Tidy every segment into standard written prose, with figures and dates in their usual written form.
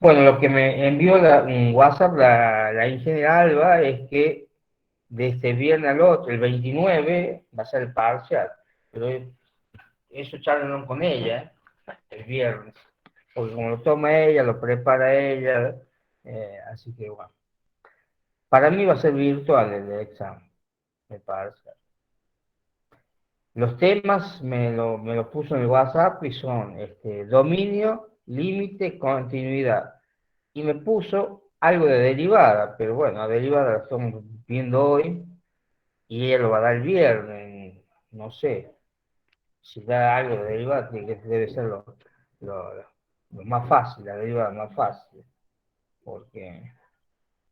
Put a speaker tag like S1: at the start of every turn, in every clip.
S1: Bueno, lo que me envió un WhatsApp la ingeniera Alba es que de este viernes al otro, el 29, va a ser el parcial. Pero eso charlaron con ella el viernes. Porque como lo toma ella, lo prepara ella, así que bueno. Para mí va a ser virtual el examen, el parcial. Los temas me lo puso en el WhatsApp y son dominio, límite, continuidad. Y me puso algo de derivada, pero bueno, la derivada la estamos viendo hoy y ella lo va a dar el viernes. No sé, si da algo de derivada, debe ser lo, lo más fácil, la derivada más fácil, porque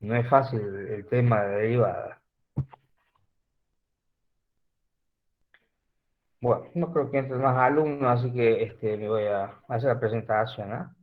S1: no es fácil el tema de derivada. Bueno, no creo que entren más alumnos, así que me voy a hacer la presentación, ¿ah?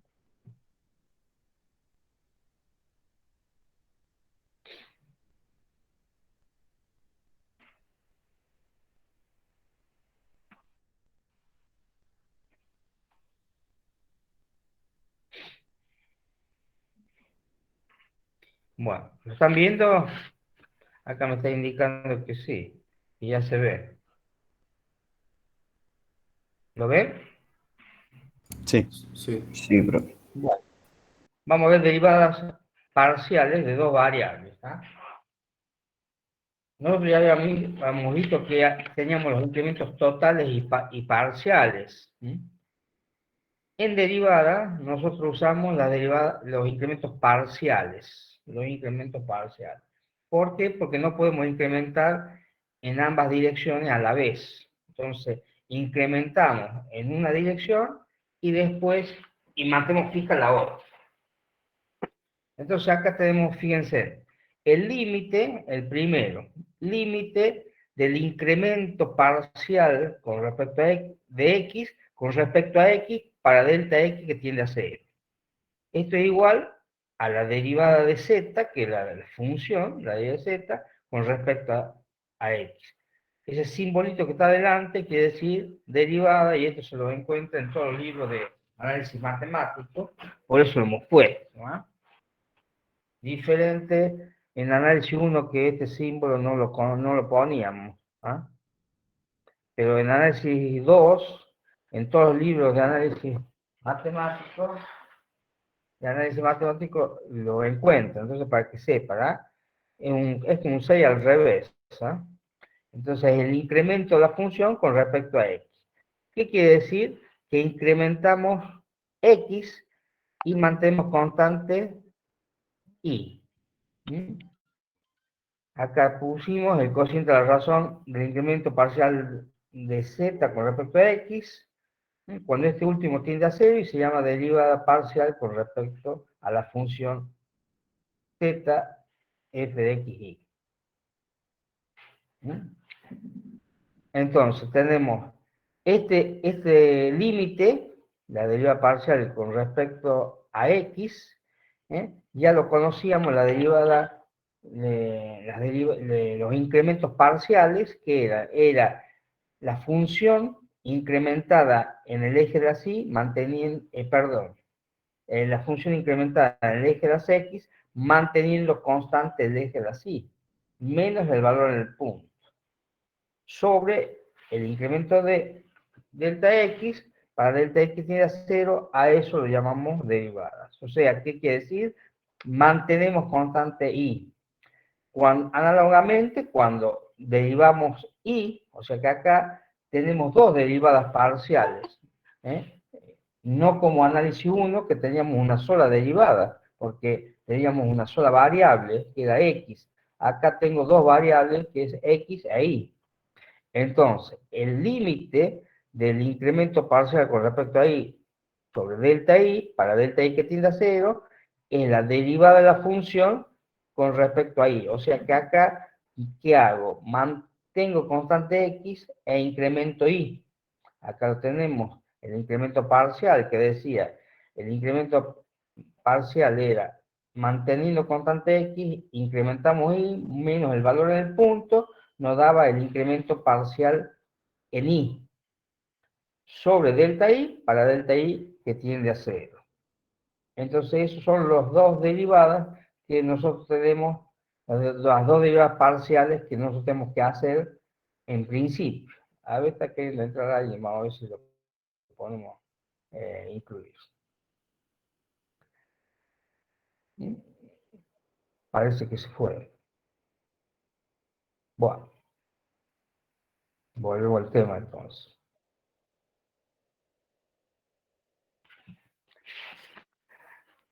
S1: Bueno, ¿lo están viendo? Acá me está indicando que sí, y ya se ve. ¿Lo ven?
S2: Sí,
S3: Sí.
S2: sí, profe.
S1: Bueno, vamos a ver derivadas parciales de dos variables, ¿ah? Nosotros ya habíamos visto que teníamos los incrementos totales y parciales. En derivada, nosotros usamos la derivada, los incrementos parciales. Los incrementos parciales. ¿Por qué? Porque no podemos incrementar en ambas direcciones a la vez. Entonces, incrementamos en una dirección y después, y mantenemos fija la otra. Entonces, acá tenemos, fíjense, el límite, el primero, límite del incremento parcial con respecto a x, de x con respecto a x para delta x que tiende a cero. Esto es igual a la derivada de z, que es la función, la derivada de z, con respecto a x. Ese simbolito que está adelante quiere decir derivada, y esto se lo encuentra en todos los libros de análisis matemático, por eso lo hemos puesto, ¿no? Diferente en análisis 1 que este símbolo no lo poníamos, ¿ah? Pero en análisis 2, en todos los libros matemático, de análisis matemático lo encuentra, entonces para que sepa, ¿ah? Es un 6 al revés, ¿ah? Entonces el incremento de la función con respecto a x. ¿Qué quiere decir? Que incrementamos x y mantenemos constante y. Acá pusimos el cociente de la razón del incremento parcial de z con respecto a x, cuando este último tiende a cero y se llama derivada parcial con respecto a la función z f de x y. Entonces tenemos este límite, la derivada parcial con respecto a x, ya lo conocíamos, la derivada de los incrementos parciales, que era la función incrementada en el eje de la y, manteniendo, perdón, la función incrementada en el eje de las x, manteniendo constante el eje de la y, menos el valor en el punto, sobre el incremento de delta x, para delta x tiende a 0, a eso lo llamamos derivadas. O sea, ¿qué quiere decir? Mantenemos constante y. Análogamente, cuando derivamos y, o sea que acá tenemos dos derivadas parciales, ¿eh? No como análisis 1, que teníamos una sola derivada, porque teníamos una sola variable, que era x. Acá tengo dos variables, que es x e y. Entonces, el límite del incremento parcial con respecto a y sobre delta y, para delta y que tiende a 0, es la derivada de la función con respecto a y. O sea que acá, ¿qué hago? Mantengo constante x e incremento y. Acá lo tenemos, el incremento parcial que decía, el incremento parcial era manteniendo constante x, incrementamos y menos el valor en el punto, nos daba el incremento parcial en y sobre delta y para delta y que tiende a 0. Entonces, esos son los dos derivadas que nosotros tenemos, las dos derivadas parciales que nosotros tenemos que hacer en principio. A ver, está queriendo entrar alguien, vamos a ver si lo podemos incluir. Parece que se fue. Bueno, vuelvo al tema entonces.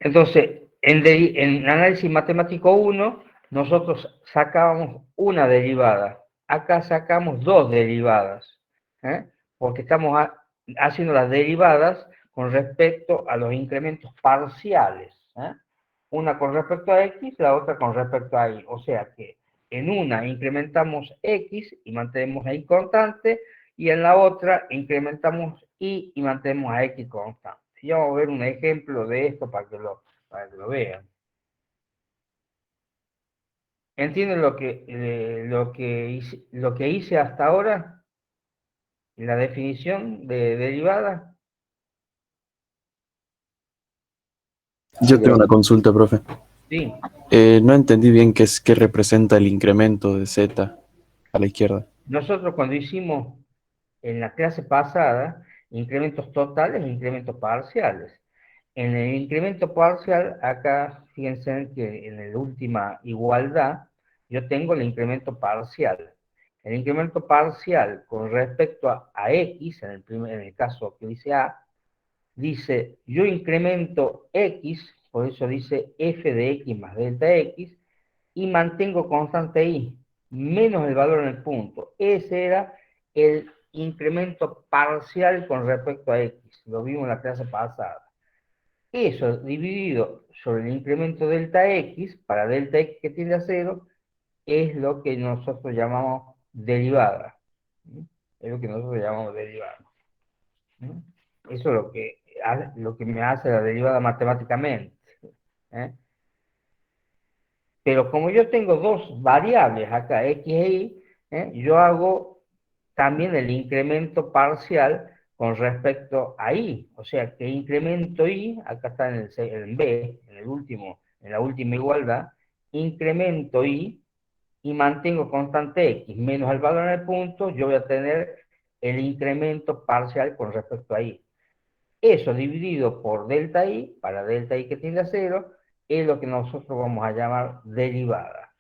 S1: Entonces, en análisis matemático 1, nosotros sacábamos una derivada. Acá sacamos dos derivadas, porque estamos haciendo las derivadas con respecto a los incrementos parciales. Una con respecto a x, la otra con respecto a y. O sea que en una incrementamos x y mantenemos a y constante, y en la otra incrementamos y mantenemos a x constante. Y vamos a ver un ejemplo de esto para que lo vean. ¿Entienden lo que hice hasta ahora? La definición de derivada.
S2: Yo tengo una consulta, profe.
S1: Sí.
S2: No entendí bien qué representa el incremento de z a la izquierda.
S1: Nosotros cuando hicimos en la clase pasada incrementos totales e incrementos parciales. En el incremento parcial, acá fíjense que en la última igualdad, yo tengo el incremento parcial. El incremento parcial con respecto a x, en el caso que dice A, dice, yo incremento x, por eso dice f de x más delta x, y mantengo constante y, menos el valor en el punto. Ese era el incremento parcial con respecto a x. Lo vimos en la clase pasada. Eso dividido sobre el incremento delta x, para delta x que tiende a 0, es lo que nosotros llamamos derivada. Es lo que nosotros llamamos derivada. Eso es lo que me hace la derivada matemáticamente. Pero como yo tengo dos variables acá, x e y, yo hago también el incremento parcial con respecto a y. O sea, que incremento y, acá está en B, en la última igualdad, incremento y mantengo constante x menos el valor en el punto, yo voy a tener el incremento parcial con respecto a y. Eso dividido por delta i, para delta i que tiende a 0, es lo que nosotros vamos a llamar derivada.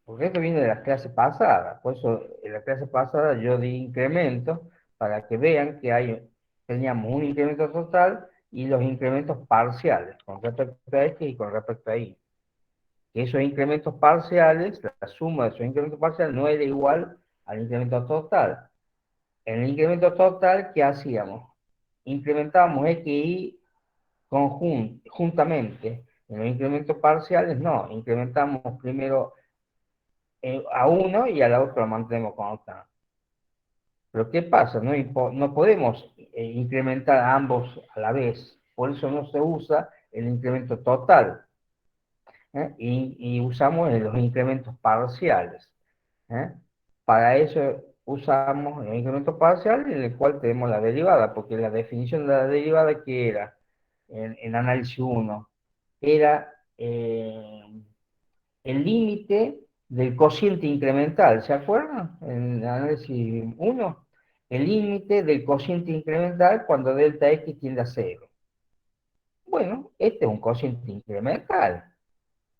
S1: Porque esto viene de las clases pasadas. Por eso en la clase pasada yo di incremento para que vean que teníamos un incremento total y los incrementos parciales con respecto a este y con respecto a y. Esos incrementos parciales, la suma de esos incrementos parciales no era igual al incremento total. En el incremento total, ¿qué hacíamos? Incrementábamos x y juntamente. En los incrementos parciales, no. Incrementamos primero a uno y a la otra lo mantenemos constante. Pero ¿qué pasa? No podemos incrementar a ambos a la vez. Por eso no se usa el incremento total. Y usamos los incrementos parciales. Para eso usamos el incremento parcial en el cual tenemos la derivada, porque la definición de la derivada que era en análisis 1 era el límite del cociente incremental, ¿se acuerdan? En análisis 1, el límite del cociente incremental cuando delta x tiende a 0. Bueno, este es un cociente incremental,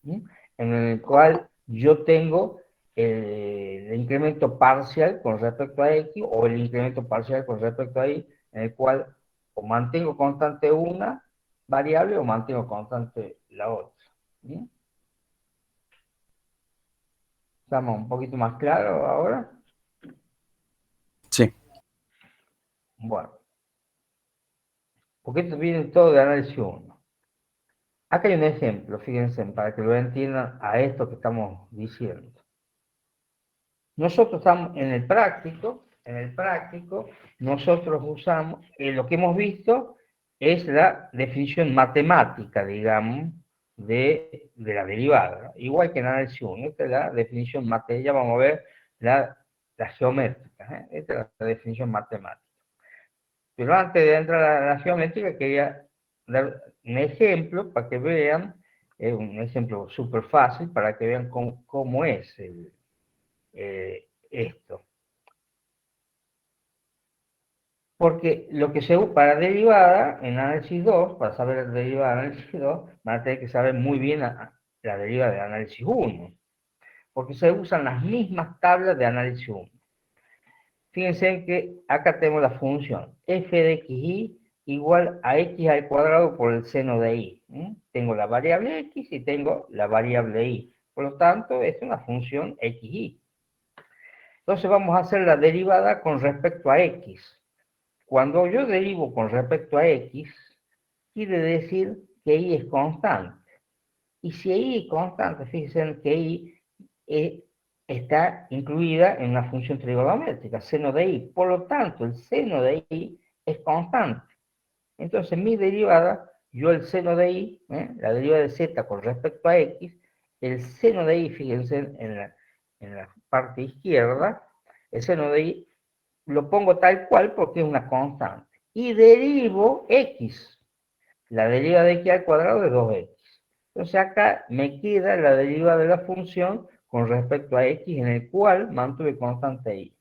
S1: en el cual yo tengo el incremento parcial con respecto a x o el incremento parcial con respecto a y, en el cual o mantengo constante una variable o mantengo constante la otra. ¿Estamos un poquito más claros ahora?
S2: Sí.
S1: Bueno, porque esto viene todo de análisis 1. Acá hay un ejemplo, fíjense, para que lo entiendan a esto que estamos diciendo. Nosotros estamos en el práctico, nosotros usamos, lo que hemos visto es la definición matemática, digamos, de la derivada, igual que en análisis 1. Esta es la definición matemática, ya vamos a ver la geométrica, esta es la definición matemática. Pero antes de entrar a la geométrica, quería dar un ejemplo para que vean, un ejemplo súper fácil para que vean cómo es esto. Porque lo que se usa para derivada, en análisis 2, para saber la derivada de análisis 2, van a tener que saber muy bien la derivada de análisis 1, porque se usan las mismas tablas de análisis 1. Fíjense que acá tenemos la función f de xy igual a x al cuadrado por el seno de y. Tengo la variable x y tengo la variable y. Por lo tanto, es una función xy. Entonces vamos a hacer la derivada con respecto a x. Cuando yo derivo con respecto a x, quiere decir que y es constante. Y si y es constante, fíjense que y está incluida en una función trigonométrica, seno de y. Por lo tanto, el seno de y es constante. Entonces, mi derivada, yo el seno de y, la derivada de z con respecto a x, el seno de y, fíjense en la parte izquierda, el seno de y lo pongo tal cual porque es una constante. Y derivo x. La derivada de x al cuadrado es 2x. Entonces acá me queda la derivada de la función con respecto a x, en el cual mantuve constante y.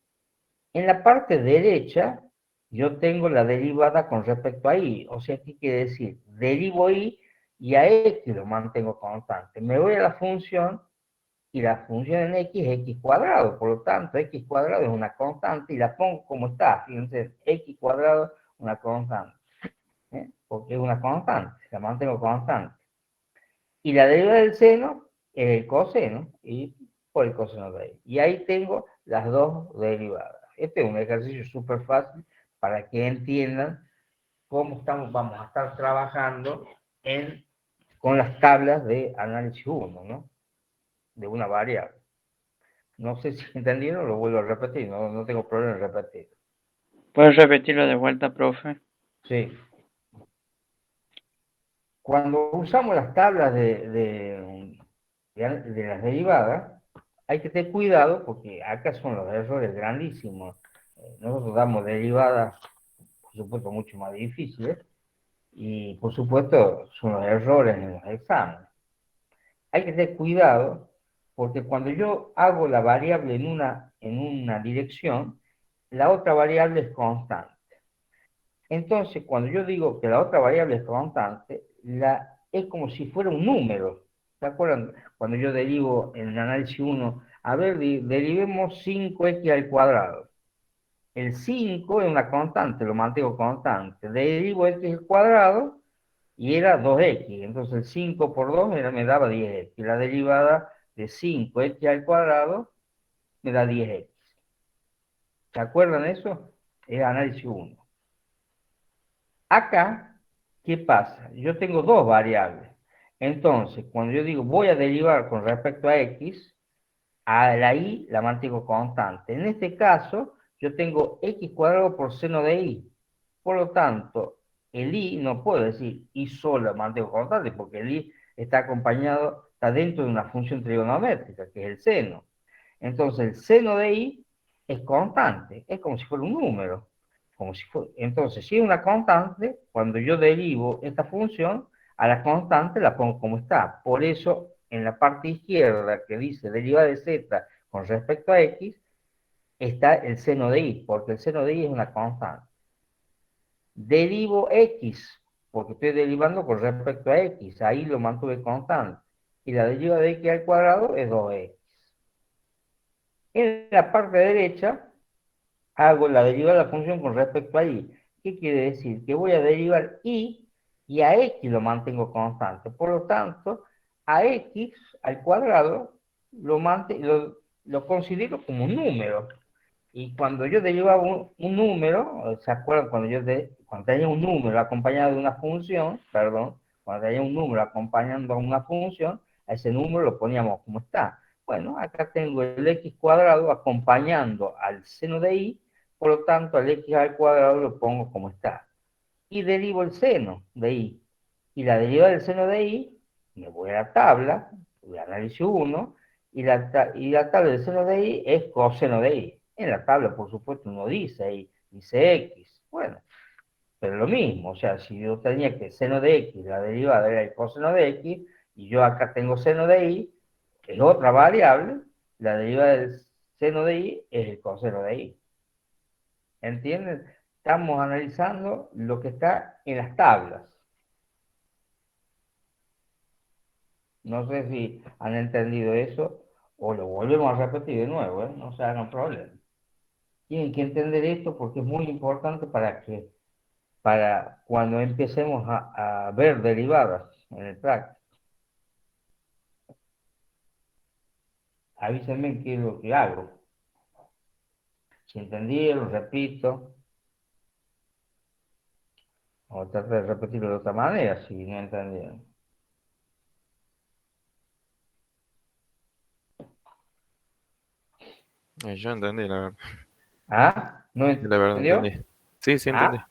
S1: En la parte derecha, yo tengo la derivada con respecto a y. O sea, ¿qué quiere decir? Derivo y a x lo mantengo constante. Me voy a la función, y la función en x es x cuadrado. Por lo tanto, x cuadrado es una constante, y la pongo como está. Fíjense, x cuadrado, una constante. Porque es una constante, la mantengo constante. Y la derivada del seno es el coseno, y por el coseno de ahí. Y ahí tengo las dos derivadas. Este es un ejercicio súper fácil para que entiendan cómo vamos a estar trabajando con las tablas de análisis 1, ¿no? De una variable. No sé si entendieron, lo vuelvo a repetir, no tengo problema en repetir.
S3: ¿Puedes repetirlo de vuelta, profe?
S1: Sí. Cuando usamos las tablas de las derivadas, hay que tener cuidado porque acá son los errores grandísimos. Nosotros damos derivadas, por supuesto, mucho más difíciles y, por supuesto, son los errores en los exámenes. Hay que tener cuidado porque cuando yo hago la variable en una dirección, la otra variable es constante. Entonces, cuando yo digo que la otra variable es constante, es como si fuera un número. ¿Se acuerdan? Cuando yo derivo en el análisis 1, a ver, derivemos 5x al cuadrado. El 5 es una constante, lo mantengo constante. Derivo x al cuadrado y era 2x. Entonces el 5 por 2 me daba 10x. La derivada de 5x al cuadrado me da 10x. ¿Se acuerdan de eso? Es análisis 1. Acá, ¿qué pasa? Yo tengo dos variables. Entonces, cuando yo digo voy a derivar con respecto a x, a la y la mantengo constante. En este caso, yo tengo x cuadrado por seno de y. Por lo tanto, el y no puedo decir y solo mantengo constante, porque el y está acompañado, está dentro de una función trigonométrica, que es el seno. Entonces, el seno de y es constante, es como si fuera un número. Entonces, si es una constante, cuando yo derivo esta función, a la constante la pongo como está. Por eso, en la parte izquierda que dice derivada de z con respecto a x, está el seno de y, porque el seno de y es una constante. Derivo x, porque estoy derivando con respecto a x, ahí lo mantuve constante. Y la derivada de x al cuadrado es 2x. En la parte derecha, hago la derivada de la función con respecto a y. ¿Qué quiere decir? Que voy a derivar y a x lo mantengo constante. Por lo tanto, a x al cuadrado lo considero como un número. Y cuando yo derivaba un número, ¿se acuerdan cuando tenía un número acompañado de una función? Perdón, cuando tenía un número acompañando a una función, a ese número lo poníamos como está. Bueno, acá tengo el x cuadrado acompañando al seno de y, por lo tanto al x al cuadrado lo pongo como está. Y derivo el seno de y. Y la derivada del seno de y, me voy a la tabla, voy a análisis 1, y la tabla del seno de y es coseno de y. En la tabla, por supuesto, uno dice y, dice x. Bueno, pero lo mismo, o sea, si yo tenía que seno de x, la derivada era el coseno de x, y yo acá tengo seno de y, que es otra variable, la derivada del seno de y es el coseno de y. ¿Entienden? Estamos analizando lo que está en las tablas. No sé si han entendido eso o lo volvemos a repetir de nuevo, ¿eh? No se hagan problema. Tienen que entender esto porque es muy importante para cuando empecemos a ver derivadas en el práctico. Avísenme qué es lo que hago. Si entendieron, repito, o tratar de repetirlo de otra manera si no entendieron.
S4: Yo entendí, la verdad.
S1: ¿Ah? ¿No
S4: La verdad
S1: entendió?
S4: entendí. Sí, sí entendí.
S1: ¿Ah?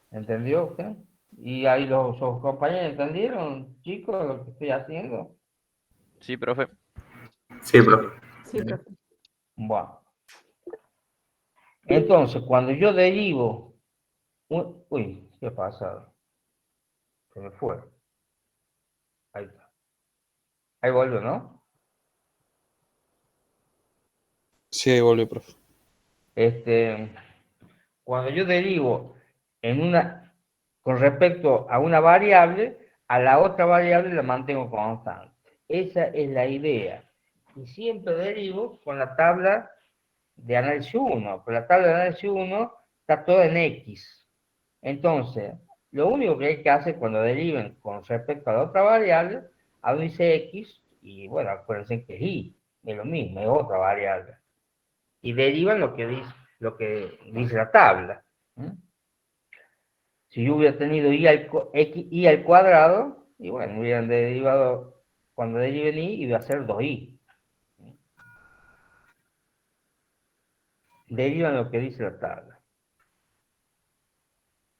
S1: ¿Entendió usted? ¿Y ahí sus compañeros entendieron, chicos, lo que estoy haciendo?
S4: Sí, profe.
S5: Sí, profe.
S6: Sí, profe.
S1: Bueno, entonces cuando yo derivo, uy, ¿qué pasa? Se me fue. Ahí está. Ahí vuelvo, ¿no?
S2: Sí, ahí volvió, profe.
S1: Cuando yo derivo con respecto a una variable, a la otra variable la mantengo constante. Esa es la idea. Y siempre derivo con la tabla de análisis 1, pero la tabla de análisis 1 está toda en X. Entonces, lo único que hay que hacer cuando deriven con respecto a la otra variable, a donde dice X, y bueno, acuérdense que es Y, es lo mismo, es otra variable. Y derivan lo que dice la tabla. Si yo hubiera tenido y al cuadrado, y bueno, hubieran derivado, cuando deriven y, iba a ser 2i. Derivan lo que dice la tabla.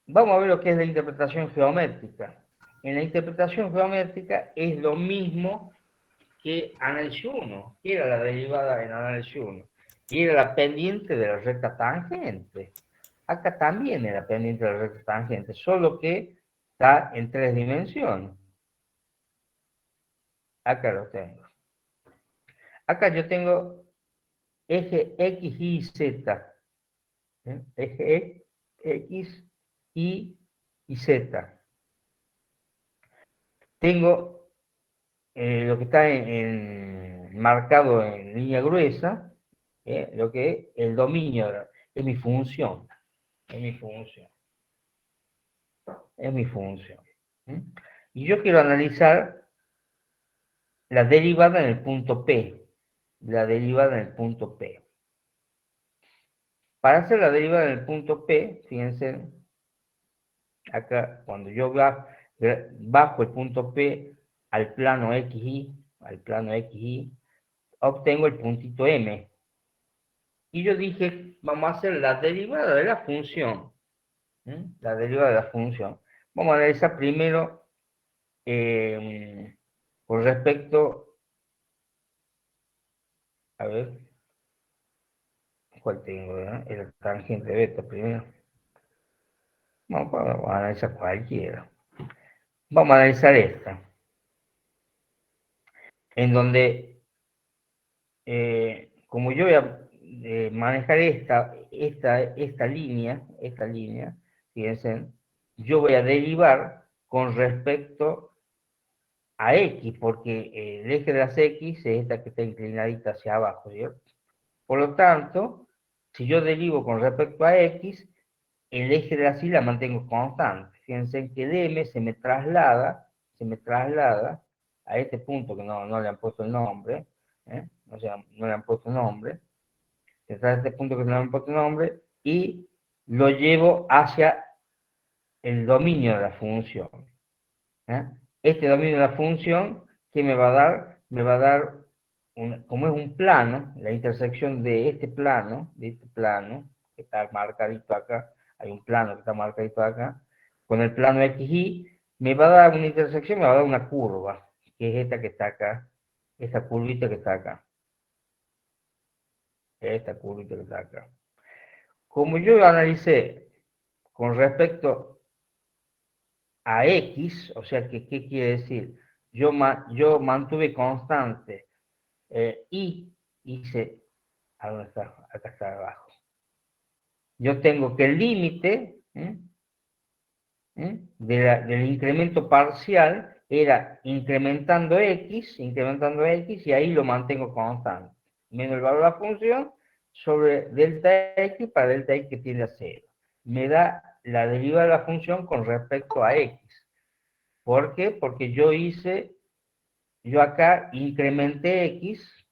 S1: Vamos a ver lo que es la interpretación geométrica. En la interpretación geométrica es lo mismo que análisis 1, que era la derivada en análisis 1, y era la pendiente de la recta tangente. Acá también era pendiente de la recta tangente, solo que está en 3 dimensiones. Acá lo tengo. Acá yo tengo eje X, Y, Z. Eje X, Y Z. Tengo lo que está marcado en línea gruesa, lo que es el dominio, es mi función. Es mi función. Es mi función. Y yo quiero analizar la derivada en el punto P. La derivada en el punto P. Para hacer la derivada en el punto P, fíjense, acá cuando yo bajo el punto P al plano XY, obtengo el puntito M. Y yo dije, vamos a hacer la derivada de la función. La derivada de la función. Vamos a analizar primero con respecto, a ver, ¿cuál tengo? El tangente beta primero. Vamos a analizar cualquiera. Vamos a analizar esta, en donde, como yo voy a manejar esta línea, fíjense, yo voy a derivar con respecto a X, porque el eje de las X es esta que está inclinadita hacia abajo, ¿cierto? Por lo tanto, si yo derivo con respecto a X, el eje de la Y la mantengo constante. Fíjense que el M se me traslada a este punto que no le han puesto el nombre, o sea, no le han puesto nombre, se trae a este punto que no le han puesto nombre, y lo llevo hacia el dominio de la función. Este dominio de la función, ¿qué me va a dar? Me va a dar, como es un plano, la intersección de este plano, que está marcadito acá, hay un plano que está marcadito acá, con el plano XY, me va a dar una intersección, me va a dar una curva, que es esta que está acá, esta curvita que está acá, esta curvita que está acá. Como yo analicé con respecto a X, o sea, que, ¿qué quiere decir? Yo mantuve constante Y, hice, ¿a dónde está? Acá está abajo. Yo tengo que el límite del incremento parcial era incrementando X, y ahí lo mantengo constante. Menos el valor de la función sobre delta X para delta X que tiende a 0. Me da la derivada de la función con respecto a X. ¿Por qué? Porque yo acá incrementé X,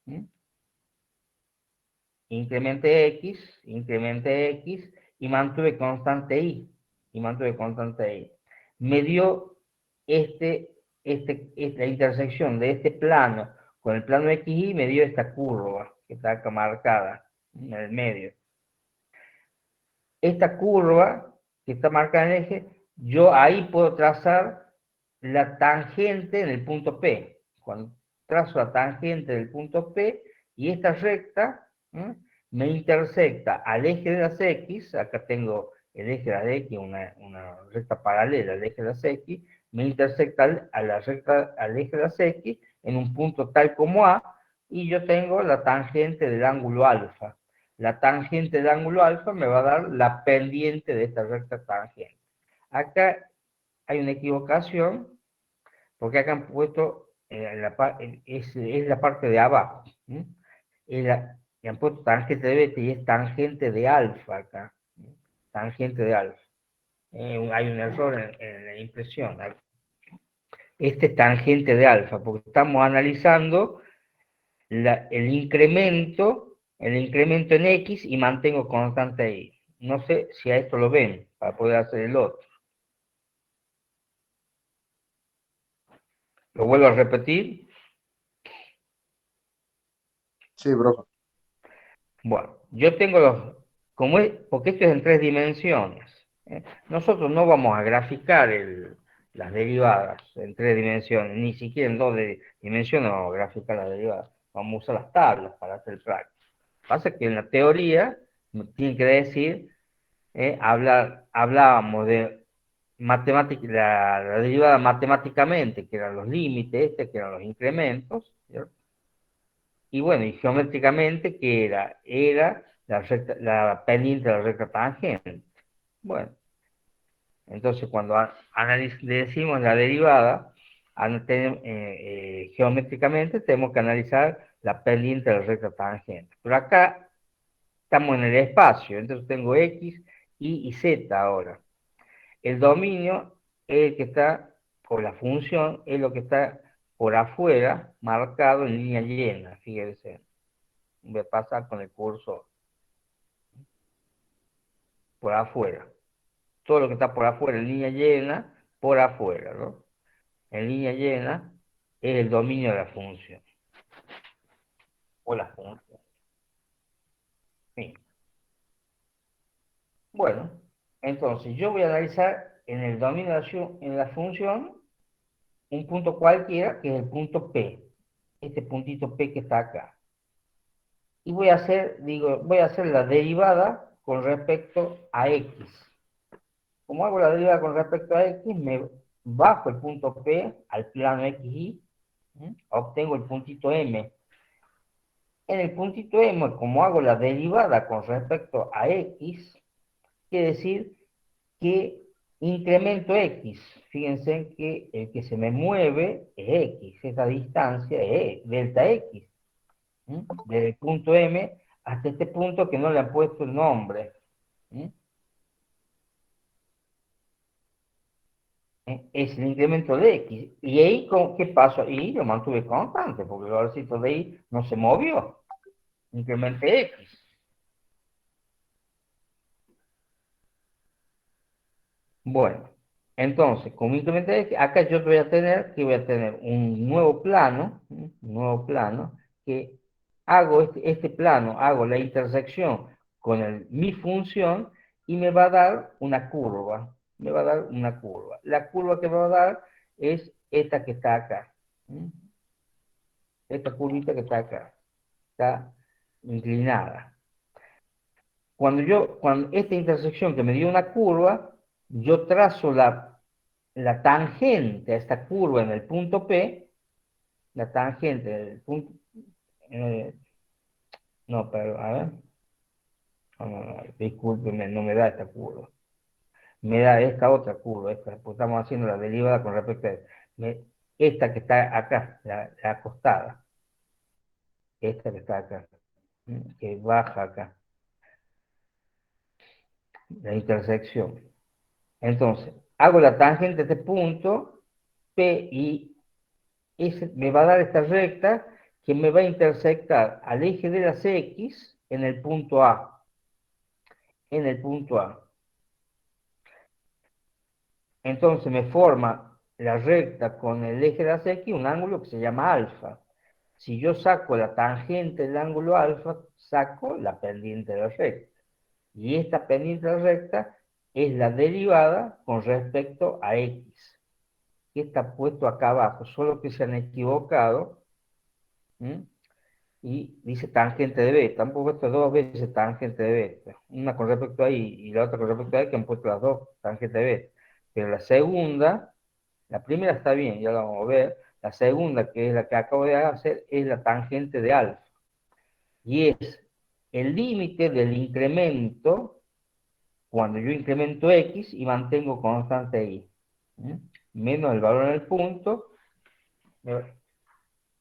S1: incrementé X y mantuve constante Y. Me dio la intersección de este plano con el plano XY, me dio esta curva que está acá marcada en el medio. Esta curva que está marcada en el eje, yo ahí puedo trazar la tangente en el punto P. Cuando trazo la tangente del punto P y esta recta me intersecta al eje de las X, acá tengo el eje de las X, una recta paralela al eje de las X, me intersecta al eje de las X en un punto tal como A, y yo tengo la tangente del ángulo alfa. La tangente del ángulo alfa me va a dar la pendiente de esta recta tangente. Acá hay una equivocación, porque acá han puesto, es la parte de abajo, y han puesto tangente de beta y es tangente de alfa acá, tangente de alfa. Hay un error en la impresión. Este es tangente de alfa, porque estamos analizando el incremento en X y mantengo constante ahí. No sé si a esto lo ven, para poder hacer el otro. Lo vuelvo a repetir.
S6: Sí, profe.
S1: Bueno, yo tengo porque esto es en 3 dimensiones. Nosotros no vamos a graficar las derivadas en 3 dimensiones, ni siquiera en 2 dimensiones vamos a graficar las derivadas. Vamos a usar las tablas para hacer el práctico. Pasa que en la teoría, tiene que decir, hablábamos de la derivada matemáticamente, que eran los límites, que eran los incrementos, ¿cierto? Y bueno, y geométricamente, que era la pendiente de la recta tangente. Bueno, entonces cuando le decimos la derivada, geométricamente tenemos que analizar la pendiente de la recta tangente. Pero acá estamos en el espacio, entonces tengo X, Y y Z ahora. El dominio es el que está, o la función, es lo que está por afuera, marcado en línea llena, fíjense. Voy a pasar con el cursor por afuera. Todo lo que está por afuera en línea llena, por afuera, ¿no? En línea llena es el dominio de la función. O la función. Sí. Bueno, entonces yo voy a analizar en el dominio de la función un punto cualquiera, que es el punto P. Este puntito P que está acá. Y voy a hacer la derivada con respecto a X. Como hago la derivada con respecto a X, me bajo el punto P al plano XY, obtengo el puntito M. En el puntito M, como hago la derivada con respecto a X, quiere decir que incremento X. Fíjense que el que se me mueve es X, esa distancia es delta X. Desde el punto M hasta este punto que no le han puesto el nombre. Es el incremento de X. Y ahí, ¿qué pasó? Y lo mantuve constante, porque el valorcito de ahí no se movió. Incrementé X. Bueno, entonces, como incrementé X, acá yo voy a tener un nuevo plano, que hago este plano, hago la intersección con mi función y me va a dar una curva. La curva que me va a dar es esta que está acá. Esta curvita que está acá. Está inclinada. Cuando esta intersección que me dio una curva, yo trazo la tangente a esta curva en el punto P, la tangente del punto, eh, no, pero, a ver, no, discúlpeme, no me da esta curva, me da esta otra curva, pues estamos haciendo la derivada con respecto a esta que está acá, la acostada, esta que está acá, que baja acá, la intersección. Entonces, hago la tangente de este punto, P, y me va a dar esta recta que me va a intersectar al eje de las X en el punto A. En el punto A. Entonces me forma la recta con el eje de las X un ángulo que se llama alfa. Si yo saco la tangente del ángulo alfa, saco la pendiente de la recta. Y esta pendiente de la recta es la derivada con respecto a X, que está puesto acá abajo, solo que se han equivocado. ¿Mm? Y dice tangente de beta, han puesto dos veces tangente de beta, una con respecto a y la otra con respecto a que han puesto las dos tangente de beta. Pero la segunda, la primera está bien, ya la vamos a ver, la segunda, que es la que acabo de hacer, es la tangente de alfa. Y es el límite del incremento cuando yo incremento x y mantengo constante y. Menos el valor en el punto,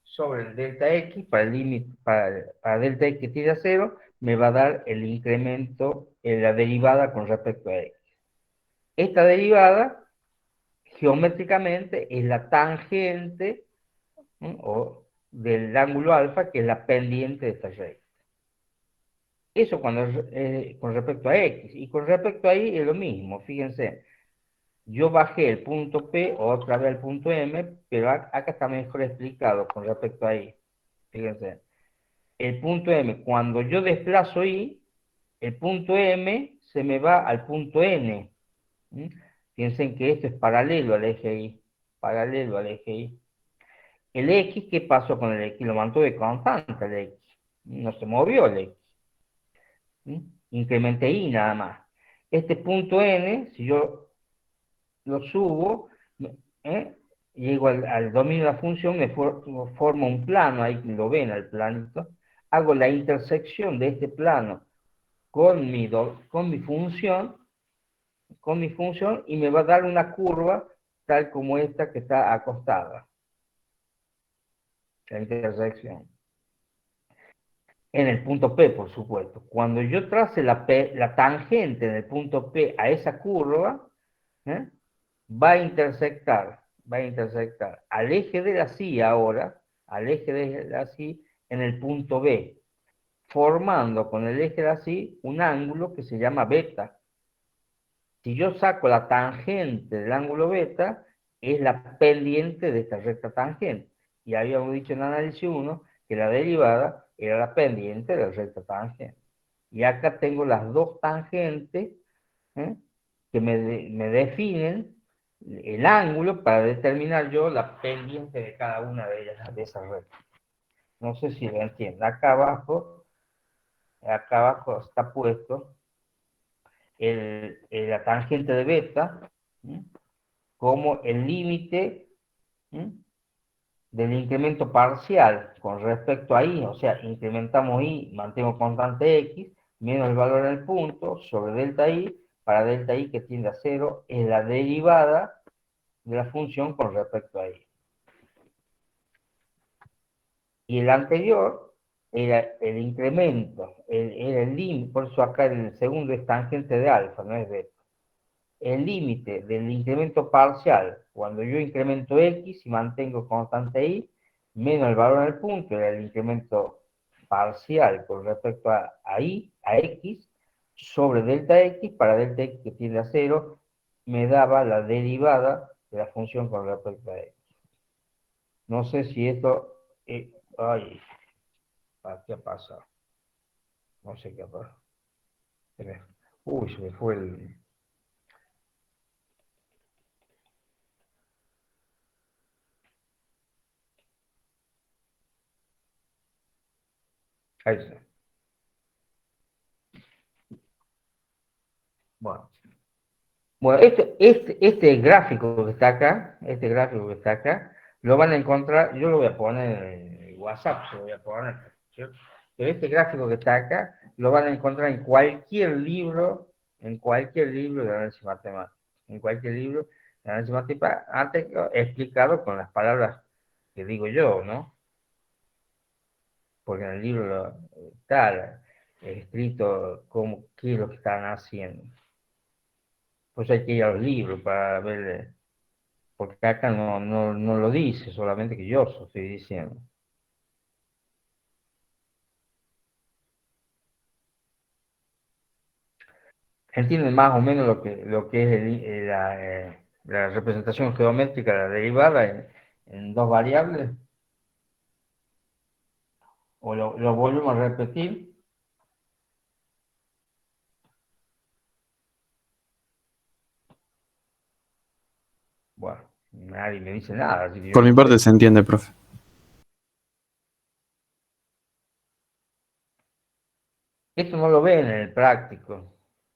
S1: sobre el delta x para el límite, para delta x que tiende a 0, me va a dar el incremento en la derivada con respecto a x. Esta derivada, geométricamente, es la tangente o del ángulo alfa, que es la pendiente de esta recta. Eso con respecto a x. Y con respecto a y es lo mismo, fíjense. Yo bajé el punto P, otra vez el punto M, pero acá está mejor explicado con respecto a y. Fíjense. El punto M, cuando yo desplazo I, el punto M se me va al punto N. Piensen que esto es paralelo al eje Y. Paralelo al eje Y. El X, ¿qué pasó con el X? Lo mantuve constante el X. No se movió el X. Incrementé I nada más. Este punto N, si yo lo subo, ¿eh? Llego al dominio de la función, me formo un plano, ahí lo ven al planito, hago la intersección de este plano con con mi función y me va a dar una curva tal como esta que está acostada, la intersección. En el punto P, por supuesto. Cuando yo trace la tangente del punto P a esa curva, ¿eh? Va a intersectar al eje de la CI ahora, al eje de la CI en el punto B, formando con el eje de la CI un ángulo que se llama beta. Si yo saco la tangente del ángulo beta, es la pendiente de esta recta tangente. Y habíamos dicho en análisis 1 que la derivada era la pendiente de la recta tangente. Y acá tengo las dos tangentes, ¿eh? Que me definen el ángulo para determinar yo la pendiente de cada una de ellas, de esas rectas. No sé si lo entienden. Acá abajo está puesto la tangente de beta, ¿sí? Como el límite, ¿sí? Del incremento parcial con respecto a y, o sea, incrementamos y, mantengo constante x, menos el valor en el punto, sobre delta y, para delta y que tiende a 0, es la derivada de la función con respecto a y. Y el anterior era el incremento, era el límite, por eso acá el segundo es tangente de alfa, no es beta. El límite del incremento parcial, cuando yo incremento x y mantengo constante y, menos el valor en el punto, era el incremento parcial con respecto a y, a x, sobre delta x, para delta x que tiende a 0, me daba la derivada de la función con respecto a x. No sé si esto... ay, ¿qué ha pasado? No sé qué ha pasado. Uy, se me fue el... Ahí está. Bueno. Bueno, este gráfico que está acá, lo van a encontrar, yo lo voy a poner en WhatsApp, se lo voy a poner, ¿cierto? Pero este gráfico que está acá, lo van a encontrar en cualquier libro de análisis matemático, en cualquier libro de análisis matemático, explicado con las palabras que digo yo, ¿no? Porque en el libro está escrito qué es lo que están haciendo. Pues hay que ir a los libros para ver, porque acá no lo dice, solamente que yo lo estoy diciendo. ¿Entienden más o menos lo que es la representación geométrica de la derivada en dos variables? ¿O lo volvemos a repetir? Bueno, nadie me dice nada, así que yo
S2: Por mi
S1: no
S2: parte
S1: sé.
S2: se entiende, profe.
S1: Esto no lo ven en el práctico,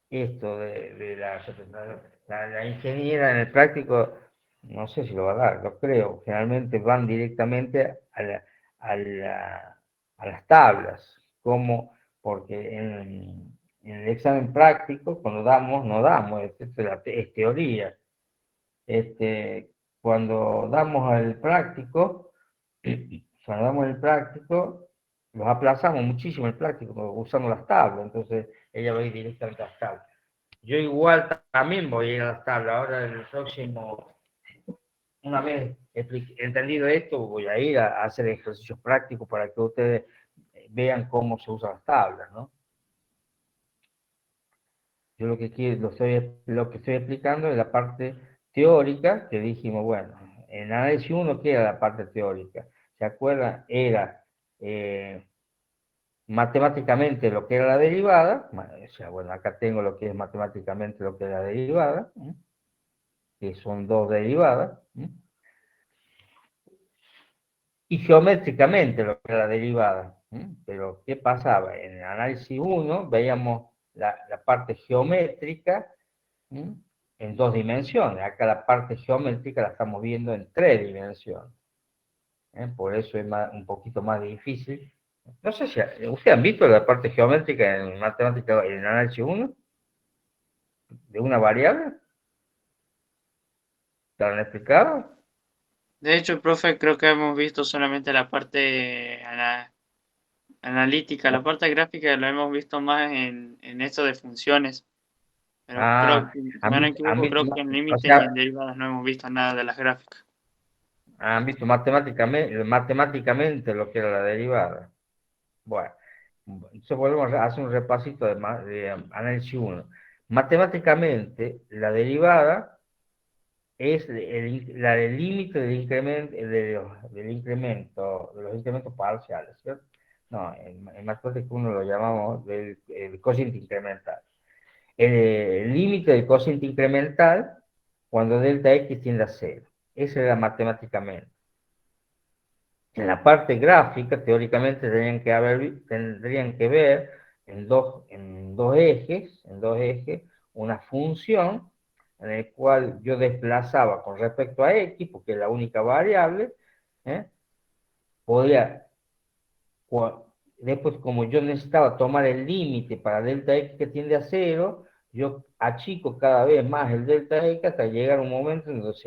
S1: esto de la representación. La ingeniera en el práctico, no sé si lo va a dar, lo creo. Generalmente van directamente a a las tablas, como porque en el examen práctico, cuando damos, no damos, esto es teoría. Cuando damos el práctico, cuando damos el práctico, nos aplazamos muchísimo el práctico, usamos las tablas, entonces ella va a ir directamente a las tablas. Yo igual también voy a ir a las tablas, ahora en el próximo, una vez entendido esto, voy a ir a hacer ejercicios prácticos para que ustedes vean cómo se usan las tablas, ¿no? Yo lo que quiero, lo que estoy explicando es la parte teórica, que dijimos, bueno, en análisis 1, ¿qué era la parte teórica? ¿Se acuerdan? Era matemáticamente lo que era la derivada, o sea, bueno, acá tengo lo que es matemáticamente lo que es la derivada, que son dos derivadas, y geométricamente lo que es la derivada. Pero, ¿qué pasaba? En el análisis 1 veíamos la parte geométrica en dos dimensiones. Acá la parte geométrica la estamos viendo en tres dimensiones. Por eso es un poquito más difícil. No sé si ustedes han visto la parte geométrica en matemática, en análisis 1, de una variable. ¿Te lo han explicado?
S3: De hecho, profe, creo que hemos visto solamente la parte analítica, la parte gráfica lo hemos visto más en esto de funciones. Pero creo
S1: Ah,
S3: que, si
S1: han
S3: no me
S1: visto,
S3: equivoco, creo que en
S1: o
S3: límites y en
S1: sea,
S3: derivadas no hemos visto nada de las gráficas.
S1: han visto matemáticamente lo que era la derivada. Bueno, entonces volvemos a hacer un repasito de análisis 1. Matemáticamente, la derivada es la del límite del incremento, del incremento, de los incrementos parciales, ¿cierto? No, en matemática 1 lo llamamos el cociente incremental. El límite del cociente incremental cuando delta x tiende a 0. Esa era matemáticamente. En la parte gráfica, teóricamente, tendrían que ver en dos ejes, una función en la cual yo desplazaba con respecto a x, porque es la única variable, ¿eh? podía, después como yo necesitaba tomar el límite para delta x que tiende a 0, yo achico cada vez más el delta x hasta llegar a un momento en donde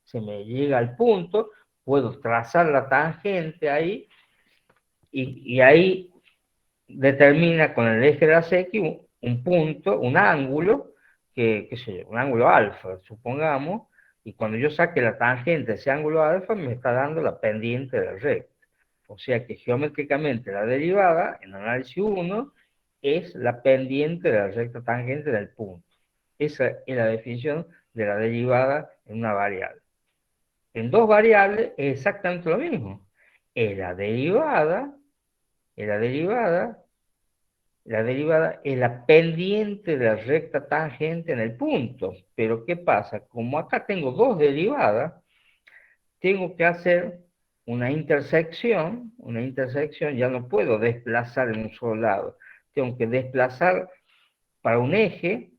S1: se me llega al punto, puedo trazar la tangente ahí, y ahí determina con el eje de la X un punto, un ángulo, qué sé yo, un ángulo alfa, supongamos, y cuando yo saque la tangente de ese ángulo alfa, me está dando la pendiente del recto. O sea que geométricamente la derivada, en análisis 1, es la pendiente de la recta tangente del punto. Esa es la definición de la derivada en una variable. En dos variables es exactamente lo mismo. Es la derivada, es la derivada es la pendiente de la recta tangente en el punto. Pero ¿qué pasa? Como acá tengo dos derivadas, tengo que hacer una intersección, ya no puedo desplazar en un solo lado. Tengo que desplazar para un eje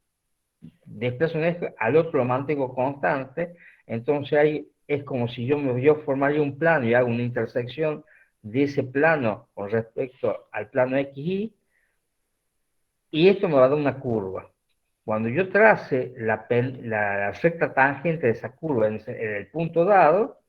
S1: desplazo un eje, al otro lo mantengo constante, entonces ahí es como si yo formaría un plano y hago una intersección de ese plano con respecto al plano XY, y esto me va a dar una curva. Cuando yo trace la recta tangente de esa curva en el punto dado,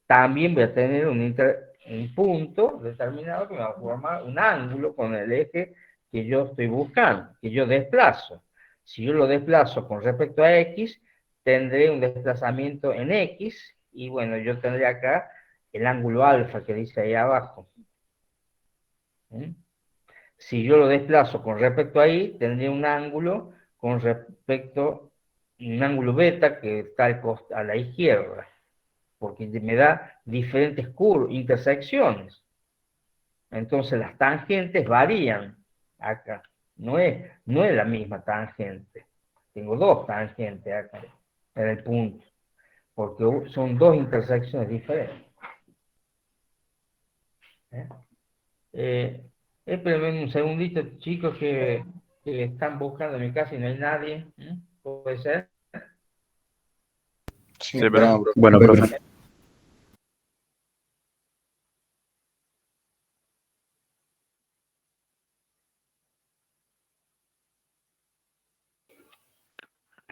S1: también voy a tener un punto determinado que me va a formar un ángulo con el eje que yo estoy buscando, que yo desplazo. Si yo lo desplazo con respecto a X, tendré un desplazamiento en X, y bueno, yo tendré acá el ángulo alfa que dice ahí abajo. ¿Mm? Si yo lo desplazo con respecto a Y, tendré un ángulo con respecto, un ángulo beta que está a la izquierda, porque me da diferentes intersecciones. Entonces las tangentes varían acá. No es la misma tangente. Tengo dos tangentes acá en el punto, porque son dos intersecciones diferentes. ¿Eh? Espérenme un segundito, chicos, que están buscando en mi casa y no hay nadie. ¿Puede ser?
S4: Sí, profe.
S2: Bueno, profe.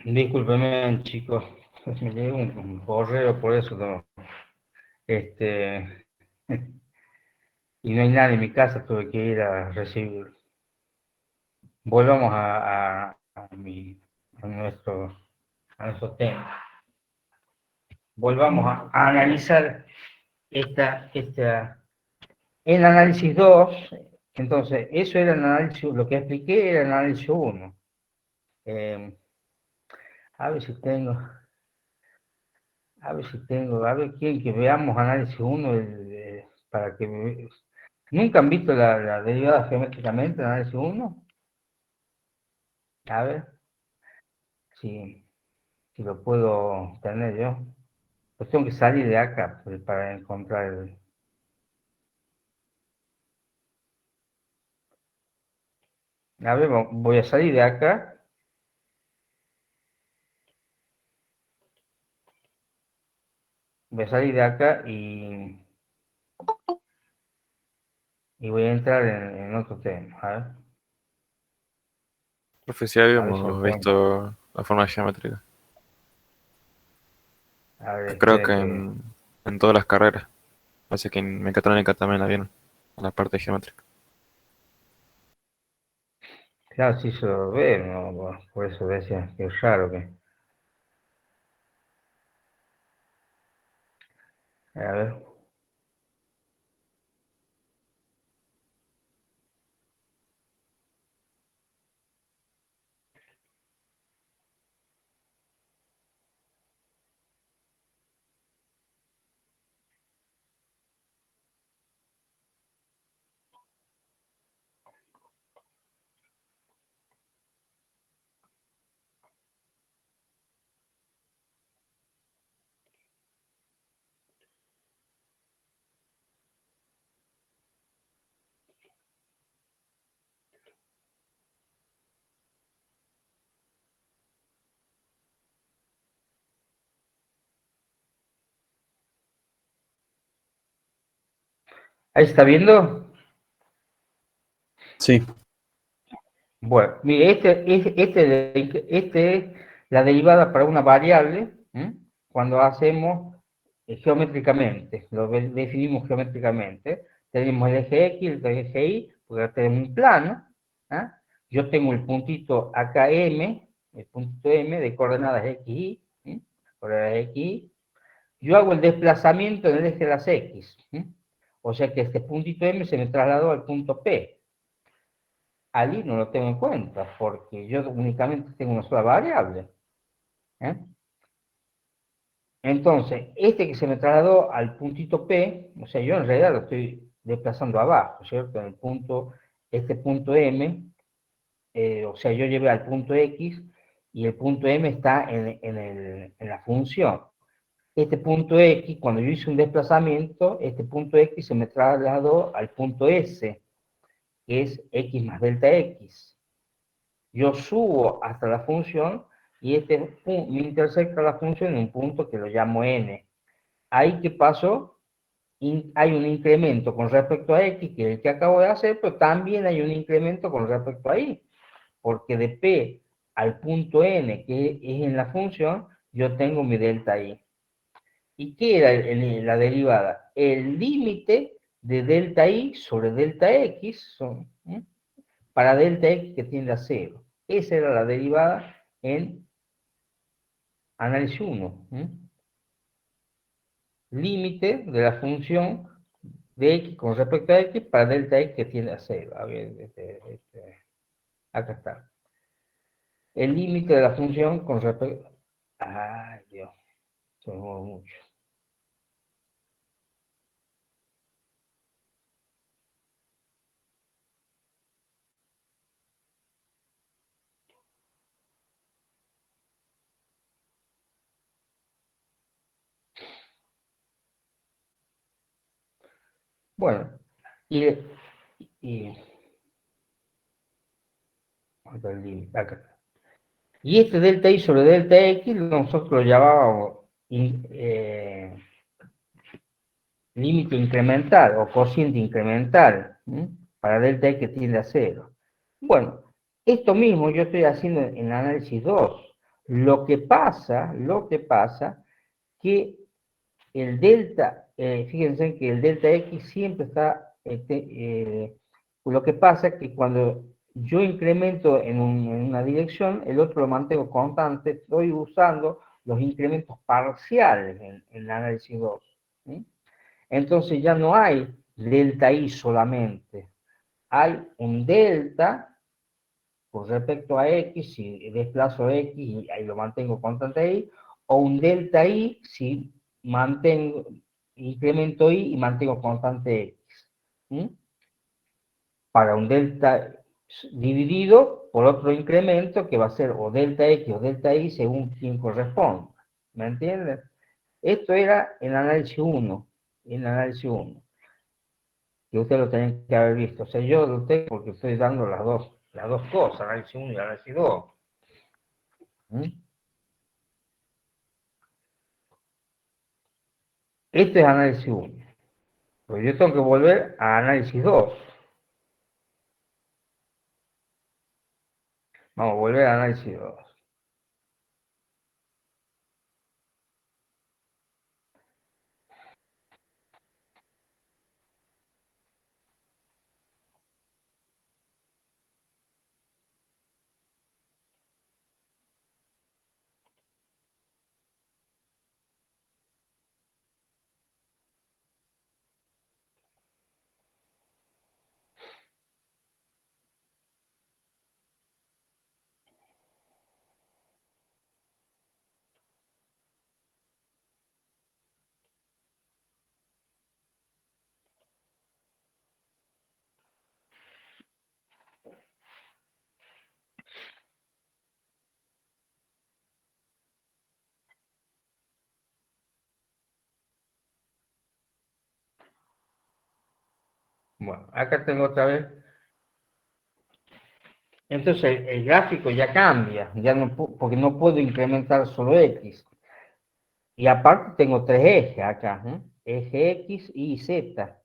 S1: Discúlpenme, chicos, me llegó un correo, por eso no. Y no hay nadie en mi casa, tuve que ir a recibir. Volvamos a nuestro tema. Volvamos a analizar el análisis 2. Entonces, eso era el análisis, lo que expliqué era el análisis 1. A ver si tengo, a ver quién que veamos análisis 1 para que ¿Nunca han visto la derivada geométricamente en análisis 1? A ver si lo puedo tener yo. Pues tengo que salir de acá para encontrar A ver, voy a salir de acá. Voy a salir de acá y voy a entrar en otro tema. A ver,
S4: Profe, sí
S1: a ver si lo
S4: habíamos
S1: puedo.
S4: visto la forma geométrica.
S1: A ver,
S4: Creo que
S1: esperen que.
S4: en todas las carreras. Así que en mecatrónica también la vieron. La parte geométrica.
S1: Claro, sí se lo ve, ¿no? Bueno, por eso decía que es raro que. A ver. ¿Ahí está viendo?
S2: Sí,
S1: Bueno, mire, este es la derivada para una variable, cuando hacemos geométricamente, definimos geométricamente. Tenemos el eje X, el eje Y, porque tenemos un plano. ¿Ah? Yo tengo el puntito acá M, el puntito M de coordenadas X, Y, coordenadas X, Y. Yo hago el desplazamiento en el eje de las X. O sea que este puntito M se me trasladó al punto P. Allí no lo tengo en cuenta, porque yo únicamente tengo una sola variable. ¿Eh? Entonces, este que se me trasladó al puntito P, o sea, yo en realidad lo estoy desplazando abajo, ¿cierto? En el punto, este punto M, o sea, yo llevé al punto X y el punto M está en la función. Este punto X, cuando yo hice un desplazamiento, este punto X se me trasladó al punto S, que es X más delta X. Yo subo hasta la función y me intersecta la función en un punto que lo llamo n. Ahí, ¿qué pasó? Hay un incremento con respecto a x, que es el que acabo de hacer, pero también hay un incremento con respecto a y, porque de p al punto n, que es en la función, yo tengo mi delta y. ¿Y qué era la derivada? El límite de delta y sobre delta x para delta x que tiende a 0. Esa era la derivada en análisis 1. Límite de la función de x con respecto a x para delta x que tiende a 0. A ver, acá está. El límite de la función con respecto... Ay, Dios, se me mueve mucho. Bueno, y acá el límite, acá está. Y este delta y sobre delta x nosotros lo llamábamos límite incremental o cociente incremental para delta x que tiende a 0. Bueno, esto mismo yo estoy haciendo en el análisis 2. Lo que pasa que el delta, fíjense que el delta x siempre está, lo que pasa es que cuando yo incremento en una dirección, el otro lo mantengo constante, estoy usando los incrementos parciales en el análisis 2. ¿Sí? Entonces ya no hay delta i solamente, hay un delta con respecto a x, si desplazo x y ahí lo mantengo constante ahí, o un delta i si mantengo, incremento y mantengo constante x. ¿Mm? Para un delta dividido por otro incremento que va a ser o delta x o delta y según quien corresponda. ¿Me entiendes? Esto era el análisis 1. El análisis 1. Que ustedes lo tienen que haber visto. O sea, yo lo tengo porque estoy dando las dos cosas, análisis 1 y análisis 2. ¿Mm? Este es análisis 1. Pues yo tengo que volver a análisis 2. Vamos a volver a análisis 2. Bueno, acá tengo otra vez. Entonces el gráfico ya cambia, ya no, porque no puedo incrementar solo x. Y aparte tengo tres ejes acá, eje x, y z.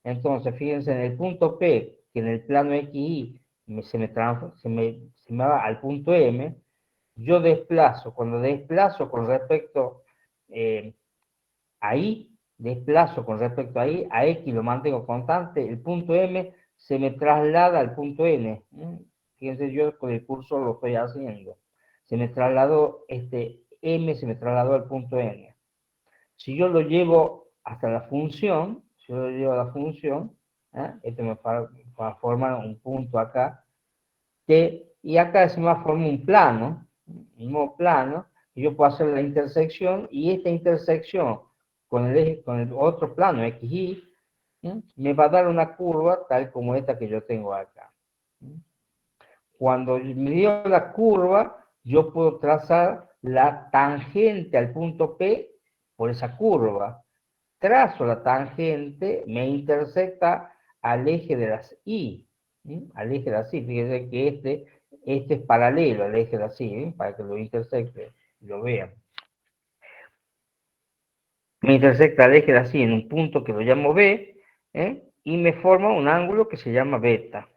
S1: Entonces, fíjense, en el punto P, que en el plano XY se me va al punto M, yo desplazo, cuando desplazo con respecto a Y, desplazo con respecto a Y, a X lo mantengo constante, el punto M se me traslada al punto N. Fíjense, yo con el cursor lo estoy haciendo. Se me trasladó, M se me trasladó al punto N. Si yo lo llevo hasta la función, si yo lo llevo a la función, esto me va a formar un punto acá, y acá se me va a formar un plano, un nuevo plano, y yo puedo hacer la intersección, y esta intersección con el otro plano, XY, me va a dar una curva tal como esta que yo tengo acá. Cuando me dio la curva, yo puedo trazar la tangente al punto P por esa curva. Trazo la tangente, me intersecta al eje de las Y, al eje de las Y. Fíjense que este es paralelo al eje de así, para que lo intersecte y lo vean. Me intersecta el eje de así en un punto que lo llamo B, y me forma un ángulo que se llama beta.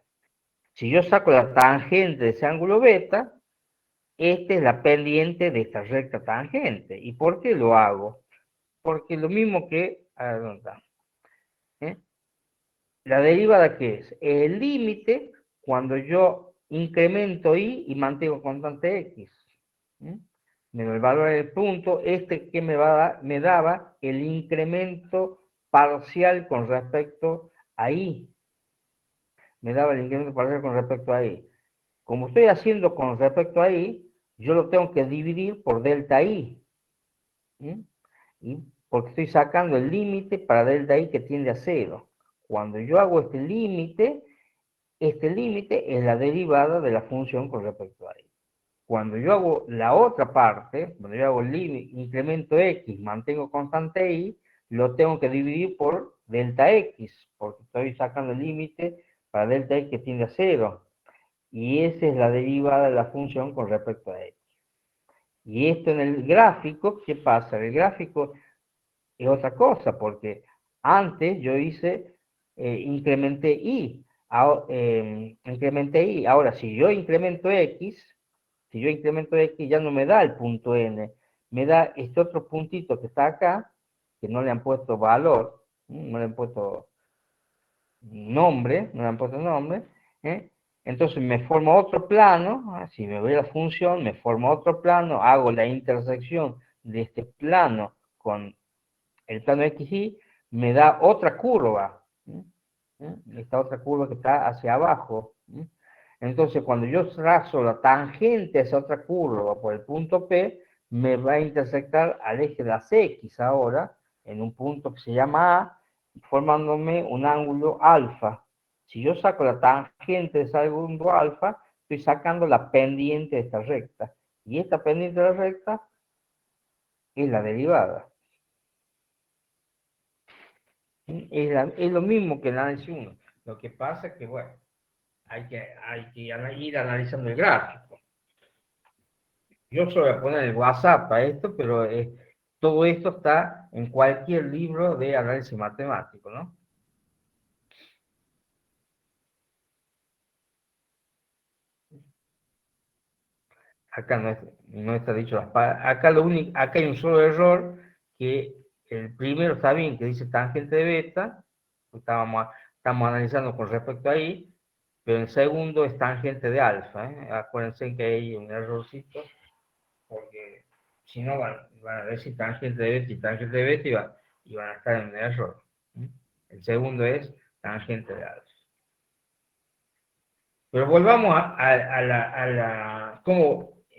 S1: Si yo saco la tangente de ese ángulo beta, esta es la pendiente de esta recta tangente. ¿Y por qué lo hago? Porque lo mismo que... A ver, ¿dónde está? La derivada, ¿qué es? El límite cuando yo incremento y mantengo constante x. Menos el valor del punto, que me daba el incremento parcial con respecto a y. Me daba el incremento parcial con respecto a y. Como estoy haciendo con respecto a y, yo lo tengo que dividir por delta i. Porque estoy sacando el límite para delta i que tiende a 0. Cuando yo hago este límite es la derivada de la función con respecto a y. Cuando yo hago la otra parte, cuando yo hago el límite, incremento x, mantengo constante y, lo tengo que dividir por delta x, porque estoy sacando el límite para delta x que tiende a 0. Y esa es la derivada de la función con respecto a x. Y esto en el gráfico, ¿qué pasa? El gráfico es otra cosa, porque antes yo incrementé y, ahora si yo incremento x, ya no me da el punto n, me da este otro puntito que está acá, que no le han puesto valor, no le han puesto nombre, entonces me forma otro plano, si me voy a la función, me forma otro plano, hago la intersección de este plano con el plano XY, me da otra curva, esta otra curva que está hacia abajo. Entonces, cuando yo trazo la tangente a esa otra curva por el punto P, me va a intersectar al eje de las X ahora, en un punto que se llama A, formándome un ángulo alfa. Si yo saco la tangente de ese ángulo alfa, estoy sacando la pendiente de esta recta. Y esta pendiente de la recta es la derivada. Es lo mismo que el análisis 1. Lo que pasa es que, bueno, hay que ir analizando el gráfico. Yo solo voy a poner el WhatsApp a esto, pero todo esto está en cualquier libro de análisis matemático, ¿no? Acá no está dicho acá acá hay un solo error, que el primero está bien, que dice tangente de beta, estamos analizando con respecto a y, pero el segundo es tangente de alfa, Acuérdense que hay un errorcito, porque si no van a decir tangente de beta y tangente de beta y van a estar en un error. El segundo es tangente de alfa. Pero volvamos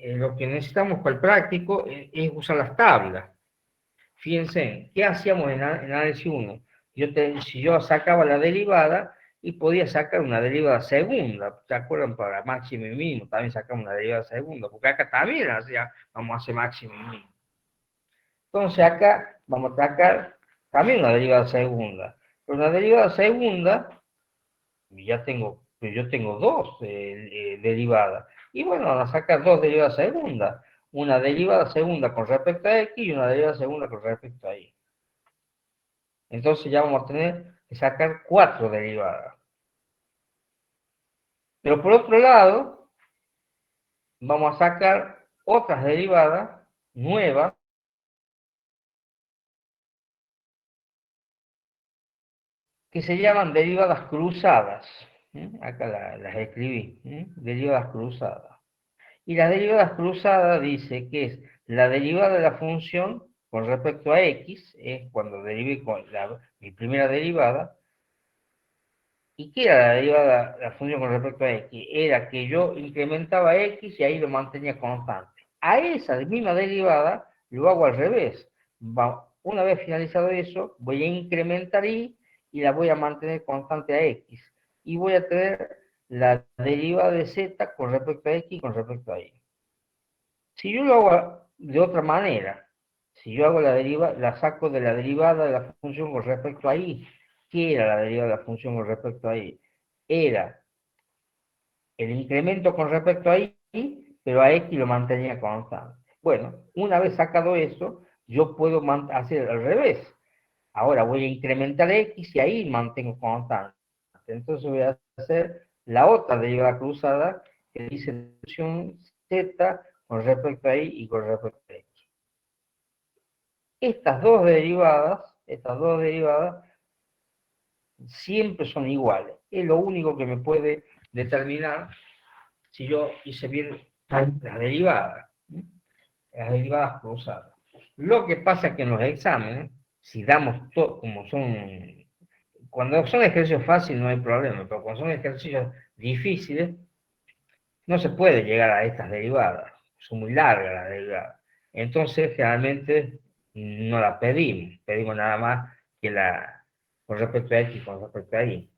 S1: lo que necesitamos para el práctico es usar las tablas. Fíjense, ¿qué hacíamos en análisis 1? Si yo sacaba la derivada y podía sacar una derivada segunda, ¿se acuerdan? Para máximo y mínimo también sacamos una derivada segunda, porque acá también vamos a hacer máximo y mínimo. Entonces acá vamos a sacar también una derivada segunda. Pero una derivada segunda, yo tengo dos derivadas. Y bueno, vamos a sacar dos derivadas segundas. Una derivada segunda con respecto a x y una derivada segunda con respecto a y. Entonces ya vamos a tener que sacar 4 derivadas. Pero por otro lado, vamos a sacar otras derivadas nuevas que se llaman derivadas cruzadas. Acá las escribí, derivadas cruzadas. Y las derivadas cruzadas dice que es la derivada de la función con respecto a x, es cuando derivé con mi primera derivada. ¿Y qué era la derivada de la función con respecto a x? Era que yo incrementaba x y ahí lo mantenía constante. A esa misma derivada lo hago al revés. Una vez finalizado eso, voy a incrementar y la voy a mantener constante a x. Y voy a tener la derivada de z con respecto a x y con respecto a y. Si yo lo hago de otra manera, si yo hago la saco de la derivada de la función con respecto a y, ¿qué era la derivada de la función con respecto a y? Era el incremento con respecto a y, pero a x lo mantenía constante. Bueno, una vez sacado eso, yo puedo hacer al revés. Ahora voy a incrementar x y ahí mantengo constante. Entonces voy a hacer la otra derivada cruzada, que dice función z con respecto a y con respecto a x. Estas dos derivadas siempre son iguales. Es lo único que me puede determinar si yo hice bien las derivadas cruzadas. Lo que pasa es que en los exámenes, si damos todo, como son, cuando son ejercicios fáciles no hay problema, pero cuando son ejercicios difíciles, no se puede llegar a estas derivadas, son muy largas las derivadas. Entonces, generalmente no la pedimos nada más que la con respecto a x y con respecto a y.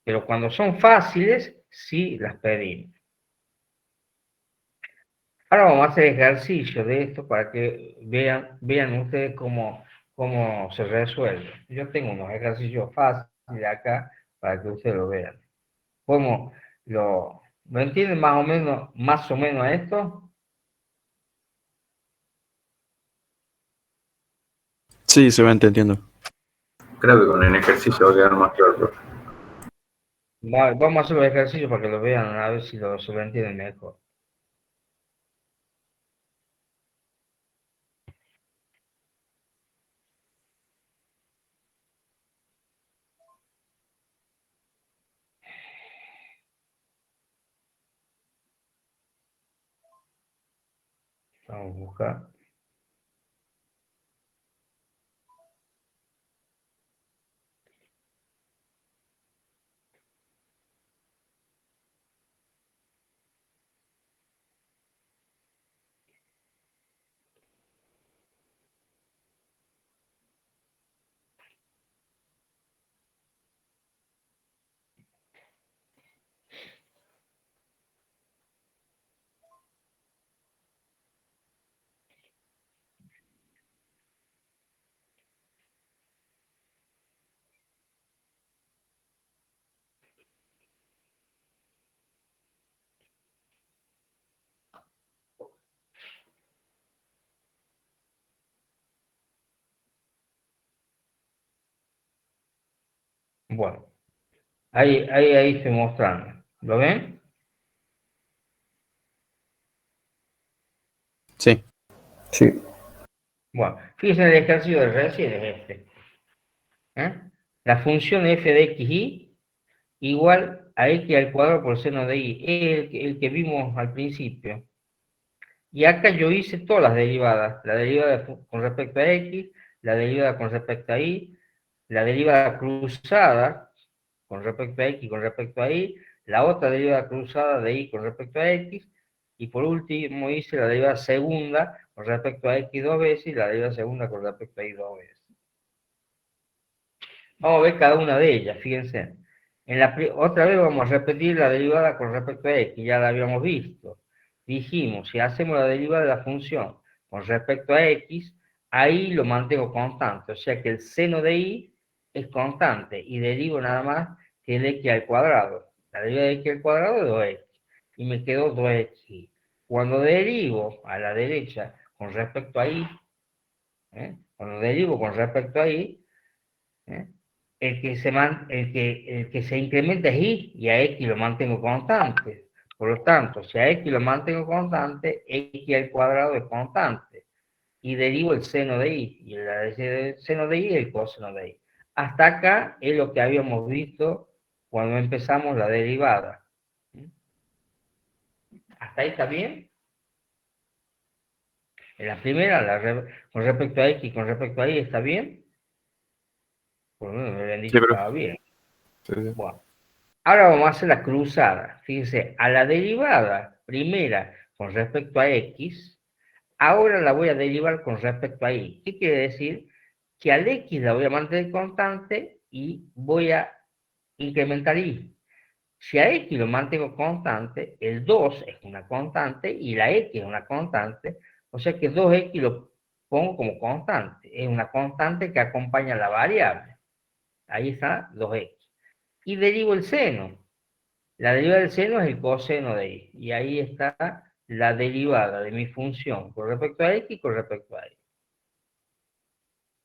S1: Pero cuando son fáciles, sí las pedimos. Ahora vamos a hacer ejercicio de esto para que vean ustedes cómo se resuelve. Yo tengo unos ejercicios fáciles acá para que ustedes lo vean. ¿Cómo lo entienden más o menos esto?
S2: Sí, se va entendiendo.
S5: Creo que con el ejercicio va a quedar más claro, profe.
S1: Vamos a hacer los ejercicios para que lo vean, a ver si se lo entienden mejor. Vamos a buscar. Bueno, ahí estoy mostrando. ¿Lo ven?
S2: Sí.
S5: Sí.
S1: Bueno, fíjense el ejercicio de recién es este. La función f de xy igual a x al cuadrado por seno de y, el que vimos al principio. Y acá yo hice todas las derivadas, la derivada con respecto a x, la derivada con respecto a y, la derivada cruzada con respecto a x y con respecto a y, la otra derivada cruzada de y con respecto a x, y por último hice la derivada segunda con respecto a x dos veces y la derivada segunda con respecto a y dos veces. Vamos a ver cada una de ellas, fíjense. Otra vez vamos a repetir la derivada con respecto a x, ya la habíamos visto. Dijimos, si hacemos la derivada de la función con respecto a x, ahí lo mantengo constante, o sea que el seno de y es constante, y derivo nada más que el x al cuadrado. La derivada de x al cuadrado es 2x, y me quedó 2x. Cuando derivo a la derecha con respecto a y, cuando derivo con respecto a y, el que se incrementa es y a x lo mantengo constante. Por lo tanto, si a x lo mantengo constante, x al cuadrado es constante. Y derivo el seno de y el seno de y es el coseno de y. Hasta acá es lo que habíamos visto cuando empezamos la derivada. ¿Hasta ahí está bien? En la primera, con respecto a x y con respecto a y, ¿está bien? Por lo menos me habían dicho que
S4: pero
S1: estaba bien.
S4: sí, sí.
S1: Bueno. Ahora vamos a hacer la cruzada. Fíjense, a la derivada primera con respecto a x, ahora la voy a derivar con respecto a y. ¿Qué quiere decir? Que al x la voy a mantener constante y voy a incrementar y. Si a x lo mantengo constante, el 2 es una constante y la x es una constante, o sea que 2x lo pongo como constante. Es una constante que acompaña la variable. Ahí está 2x. Y derivo el seno. La derivada del seno es el coseno de y. Y ahí está la derivada de mi función con respecto a x y con respecto a y.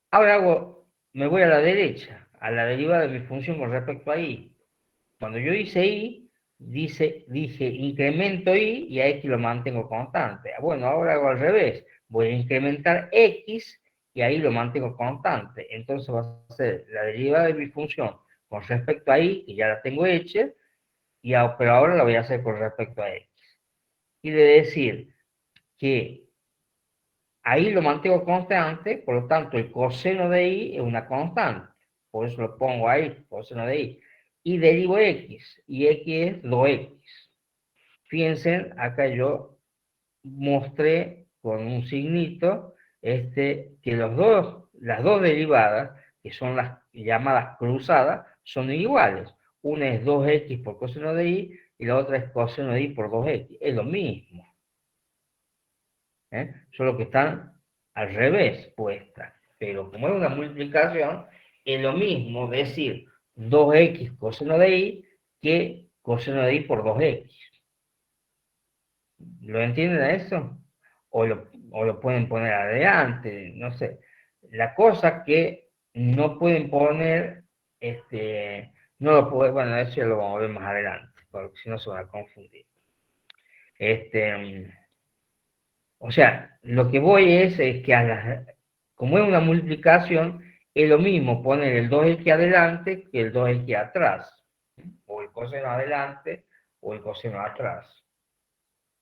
S1: Ahora me voy a la derecha, a la derivada de mi función con respecto a y. Cuando yo hice y, dije incremento y a x lo mantengo constante. Bueno, ahora hago al revés. Voy a incrementar x y ahí lo mantengo constante. Entonces va a ser la derivada de mi función con respecto a y, que ya la tengo hecha, pero ahora la voy a hacer con respecto a x. Quiere decir que ahí lo mantengo constante, por lo tanto el coseno de y es una constante. Por eso lo pongo ahí, coseno de y. Y derivo x, y x es 2x. Fíjense, acá yo mostré con un signito que las dos derivadas, que son las llamadas cruzadas, son iguales. Una es 2x por coseno de y la otra es coseno de y por 2x. Es lo mismo. Solo que están al revés puestas. Pero como es una multiplicación, es lo mismo decir 2x coseno de y que coseno de y por 2x. ¿Lo entienden a eso? O lo pueden poner adelante, no sé. La cosa que no pueden poner, no lo pueden, bueno, eso ya lo vamos a ver más adelante, porque si no se van a confundir. O sea, lo que voy es que como es una multiplicación, es lo mismo poner el 2x adelante que el 2x atrás, o el coseno adelante o el coseno atrás,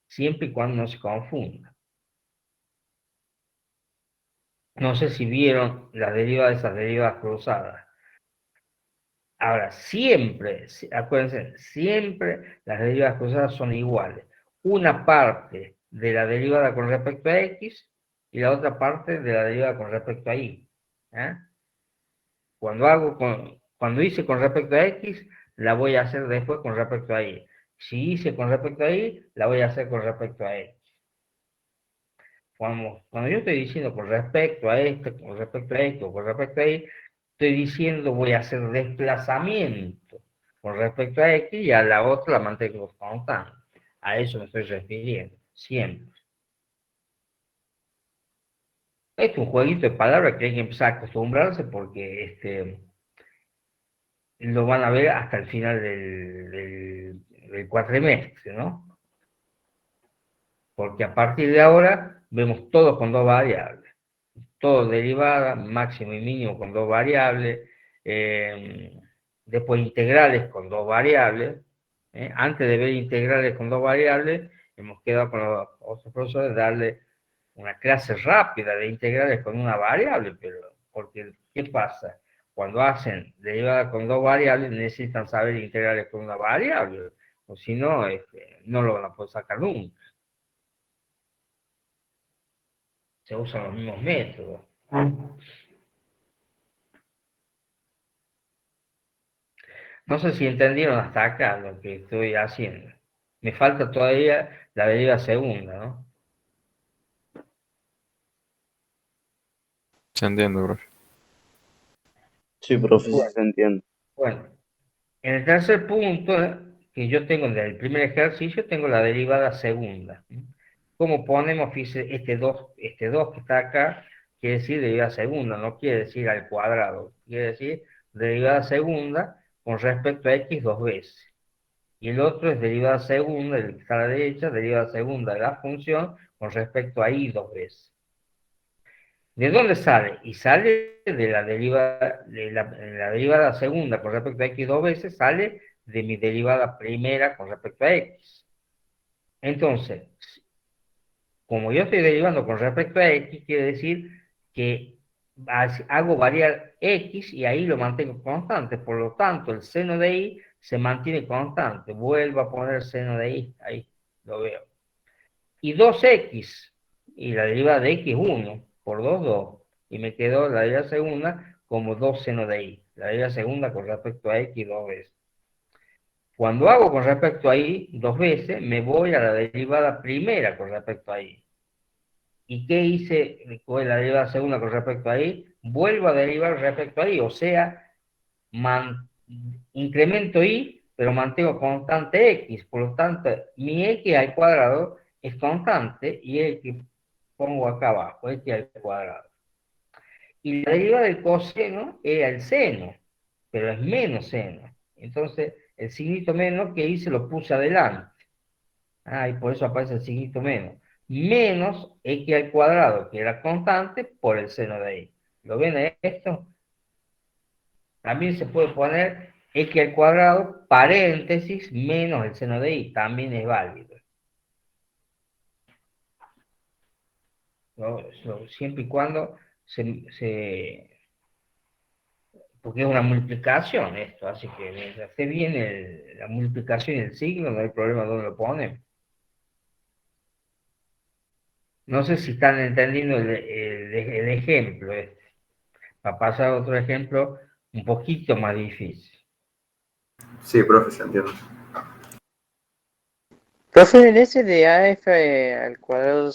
S1: siempre y cuando no se confunda. No sé si vieron la deriva de esas derivas cruzadas. Ahora, siempre, acuérdense, siempre las derivas cruzadas son iguales. Una parte de la derivada con respecto a x y la otra parte de la derivada con respecto a y. Cuando hice con respecto a x, la voy a hacer después con respecto a y. Si hice con respecto a y, la voy a hacer con respecto a x. Cuando yo estoy diciendo con respecto a esto, con respecto a esto, con respecto a y, estoy diciendo voy a hacer desplazamiento con respecto a x y a la otra la mantengo constante. A eso me estoy refiriendo, siempre. Es un jueguito de palabras que hay que empezar a acostumbrarse porque lo van a ver hasta el final del cuatrimestre, ¿no? Porque a partir de ahora vemos todo con dos variables. Todo derivada, máximo y mínimo con dos variables, después integrales con dos variables. Antes de ver integrales con dos variables, hemos quedado con los otros profesores darle una clase rápida de integrales con una variable, pero porque ¿qué pasa? Cuando hacen derivada con dos variables necesitan saber integrales con una variable, o si no, no lo van a poder sacar nunca. Se usan los mismos métodos. No sé si entendieron hasta acá lo que estoy haciendo. Me falta todavía la derivada segunda, ¿no?
S4: Se entiende, bro.
S6: Sí, profe, sí se entiende.
S1: Bueno, en el tercer punto que yo tengo del primer ejercicio, tengo la derivada segunda. ¿Cómo ponemos, fíjese, este 2 que está acá, quiere decir derivada segunda, no quiere decir al cuadrado, quiere decir derivada segunda con respecto a x dos veces. Y el otro es derivada segunda, el que está a la derecha, derivada segunda de la función con respecto a y dos veces. ¿De dónde sale? Y sale de la derivada segunda con respecto a x dos veces, sale de mi derivada primera con respecto a x. Entonces, como yo estoy derivando con respecto a x, quiere decir que hago variar x y ahí lo mantengo constante. Por lo tanto, el seno de y se mantiene constante. Vuelvo a poner seno de y, ahí lo veo. Y 2x, y la derivada de x 1, por 2, 2. Y me quedó la derivada segunda como 2 seno de y. La derivada segunda con respecto a x dos veces. Cuando hago con respecto a y dos veces, me voy a la derivada primera con respecto a y. ¿Y qué hice con la derivada segunda con respecto a y? Vuelvo a derivar respecto a y, o sea, incremento y pero mantengo constante x, por lo tanto, mi x al cuadrado es constante y es el que pongo acá abajo, x al cuadrado. Y la derivada del coseno era el seno, pero es menos seno. Entonces, el signito menos que hice lo puse adelante. Ah, y por eso aparece el signito menos. Menos x al cuadrado, que era constante, por el seno de y. ¿Lo ven esto? También se puede poner x al cuadrado, paréntesis, menos el seno de y. También es válido. ¿No? Siempre y cuando porque es una multiplicación esto, así que mientras esté bien la multiplicación y el signo, no hay problema dónde lo ponen. No sé si están entendiendo el ejemplo este. Para pasar a otro ejemplo un poquito más difícil.
S5: Sí, profe, se entiende.
S3: Profe, en ese de AF al cuadrado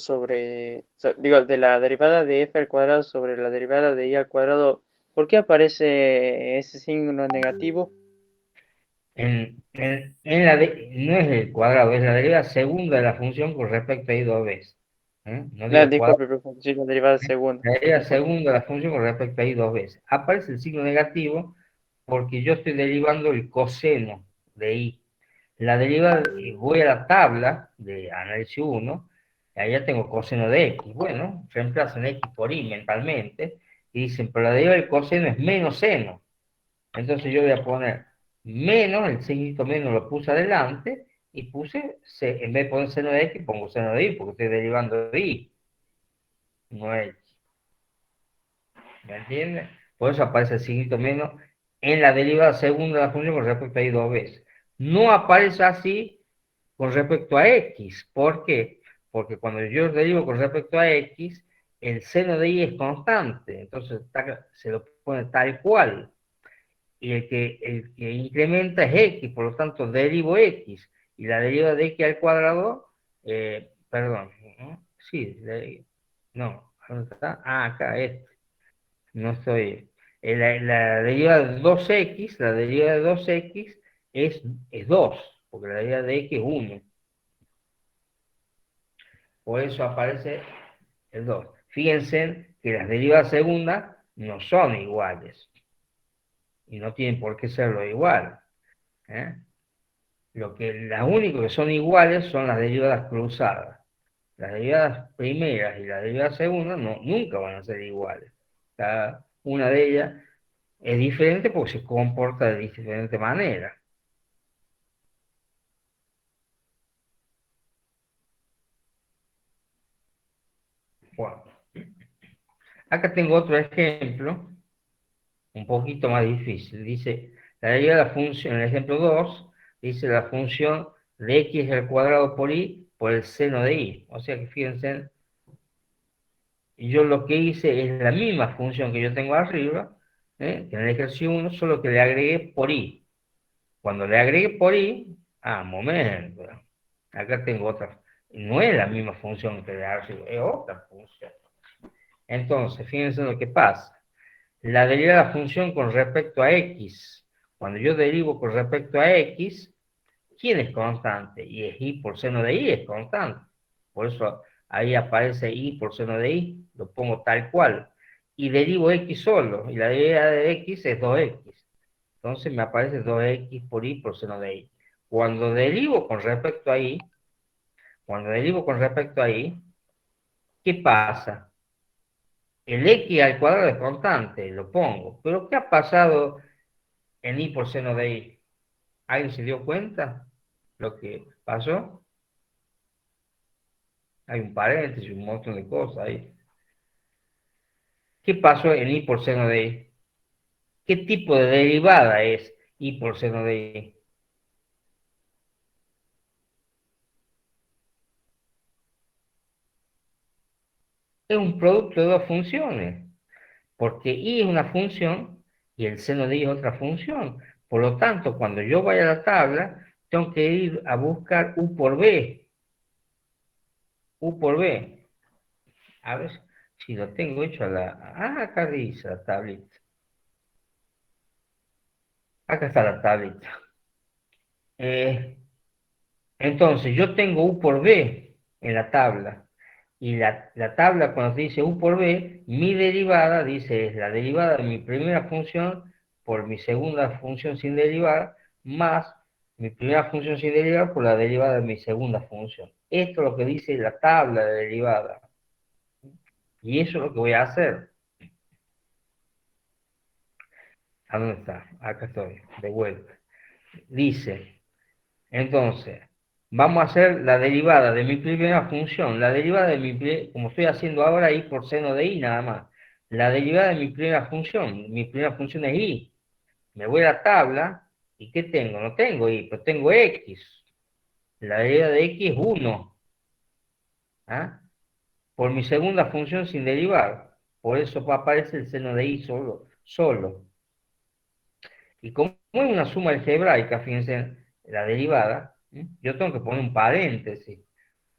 S3: digo, de la derivada de F al cuadrado sobre la derivada de I al cuadrado, ¿por qué aparece ese signo negativo?
S1: No es el cuadrado, es la derivada segunda de la función con respecto a y dos veces. No
S3: No,
S1: digo cuadrado,
S3: disculpe, profe, sí, la derivada segunda.
S1: la derivada segunda de la función con respecto a y dos veces. Aparece el signo negativo porque yo estoy derivando el coseno de y. La derivada, voy a la tabla de análisis 1, y allá tengo coseno de x. Bueno, reemplazan x por y mentalmente, y dicen, pero la derivada del coseno es menos seno. Entonces yo voy a poner menos, el signito menos lo puse adelante, y puse, en vez de poner seno de x, pongo seno de y, porque estoy derivando de y, no x. ¿Me entiendes? Por eso aparece el signito menos en la derivada segunda de la función con respecto a y dos veces. No aparece así con respecto a x. ¿Por qué? Porque cuando yo derivo con respecto a x, el seno de y es constante. Entonces se lo pone tal cual. Y el que incrementa es x, por lo tanto derivo x. Y la derivada de x al cuadrado, perdón, ¿no? Sí, no, ¿dónde está? Ah, acá, no estoy. La derivada de 2x, la derivada de 2x es 2, porque la derivada de x es 1. Por eso aparece el 2. Fíjense que las derivadas segundas no son iguales. Y no tienen por qué serlo igual. ¿eh? Las únicas que son iguales son las derivadas cruzadas. Las derivadas primeras y las derivadas segundas nunca van a ser iguales. Cada una de ellas es diferente porque se comporta de diferente manera. Bueno, acá tengo otro ejemplo, un poquito más difícil. Dice, la derivada de la función, en el ejemplo 2, dice la función de x al cuadrado por y por el seno de y. O sea que fíjense, yo lo que hice es la misma función que yo tengo arriba, que en el ejercicio 1, solo que le agregué por y. Cuando le agregué por y, momento, acá tengo otra. No es la misma función que de arriba, es otra función. Entonces, fíjense lo que pasa. La derivada de la función con respecto a x. Cuando yo derivo con respecto a x, ¿quién es constante? Y es y por seno de y es constante. Por eso ahí aparece y por seno de y, lo pongo tal cual. Y derivo x solo, y la derivada de x es 2x. Entonces me aparece 2x por y por seno de y. Cuando derivo con respecto a y, ¿qué pasa? El x al cuadrado es constante, lo pongo. Pero ¿qué ha pasado en y por seno de y? ¿Alguien se dio cuenta lo que pasó? Hay un paréntesis, un montón de cosas ahí. ¿Qué pasó en y por seno de y? ¿Qué tipo de derivada es y por seno de y? Es un producto de dos funciones, porque y es una función y el seno de y es otra función. Por lo tanto, cuando yo vaya a la tabla, tengo que ir a buscar u por b. U por b. A ver si lo tengo hecho a la... Ah, acá dice la tablita. Acá está la tablita. Entonces, yo tengo u por b en la tabla. Y la tabla, cuando se dice u por b, mi derivada, dice, es la derivada de mi primera función por mi segunda función sin derivar, más mi primera función sin derivar por la derivada de mi segunda función. Esto es lo que dice la tabla de derivada. Y eso es lo que voy a hacer. ¿A dónde está? Acá estoy, de vuelta. Dice, entonces, vamos a hacer la derivada de mi primera función. La derivada de como estoy haciendo ahora, i por seno de i nada más. La derivada de mi primera función es i. Me voy a la tabla, ¿y qué tengo? No tengo i, pero tengo x. La derivada de x es 1. ¿Ah? Por mi segunda función sin derivar. Por eso aparece el seno de i solo. Y como es una suma algebraica, fíjense, la derivada, yo tengo que poner un paréntesis.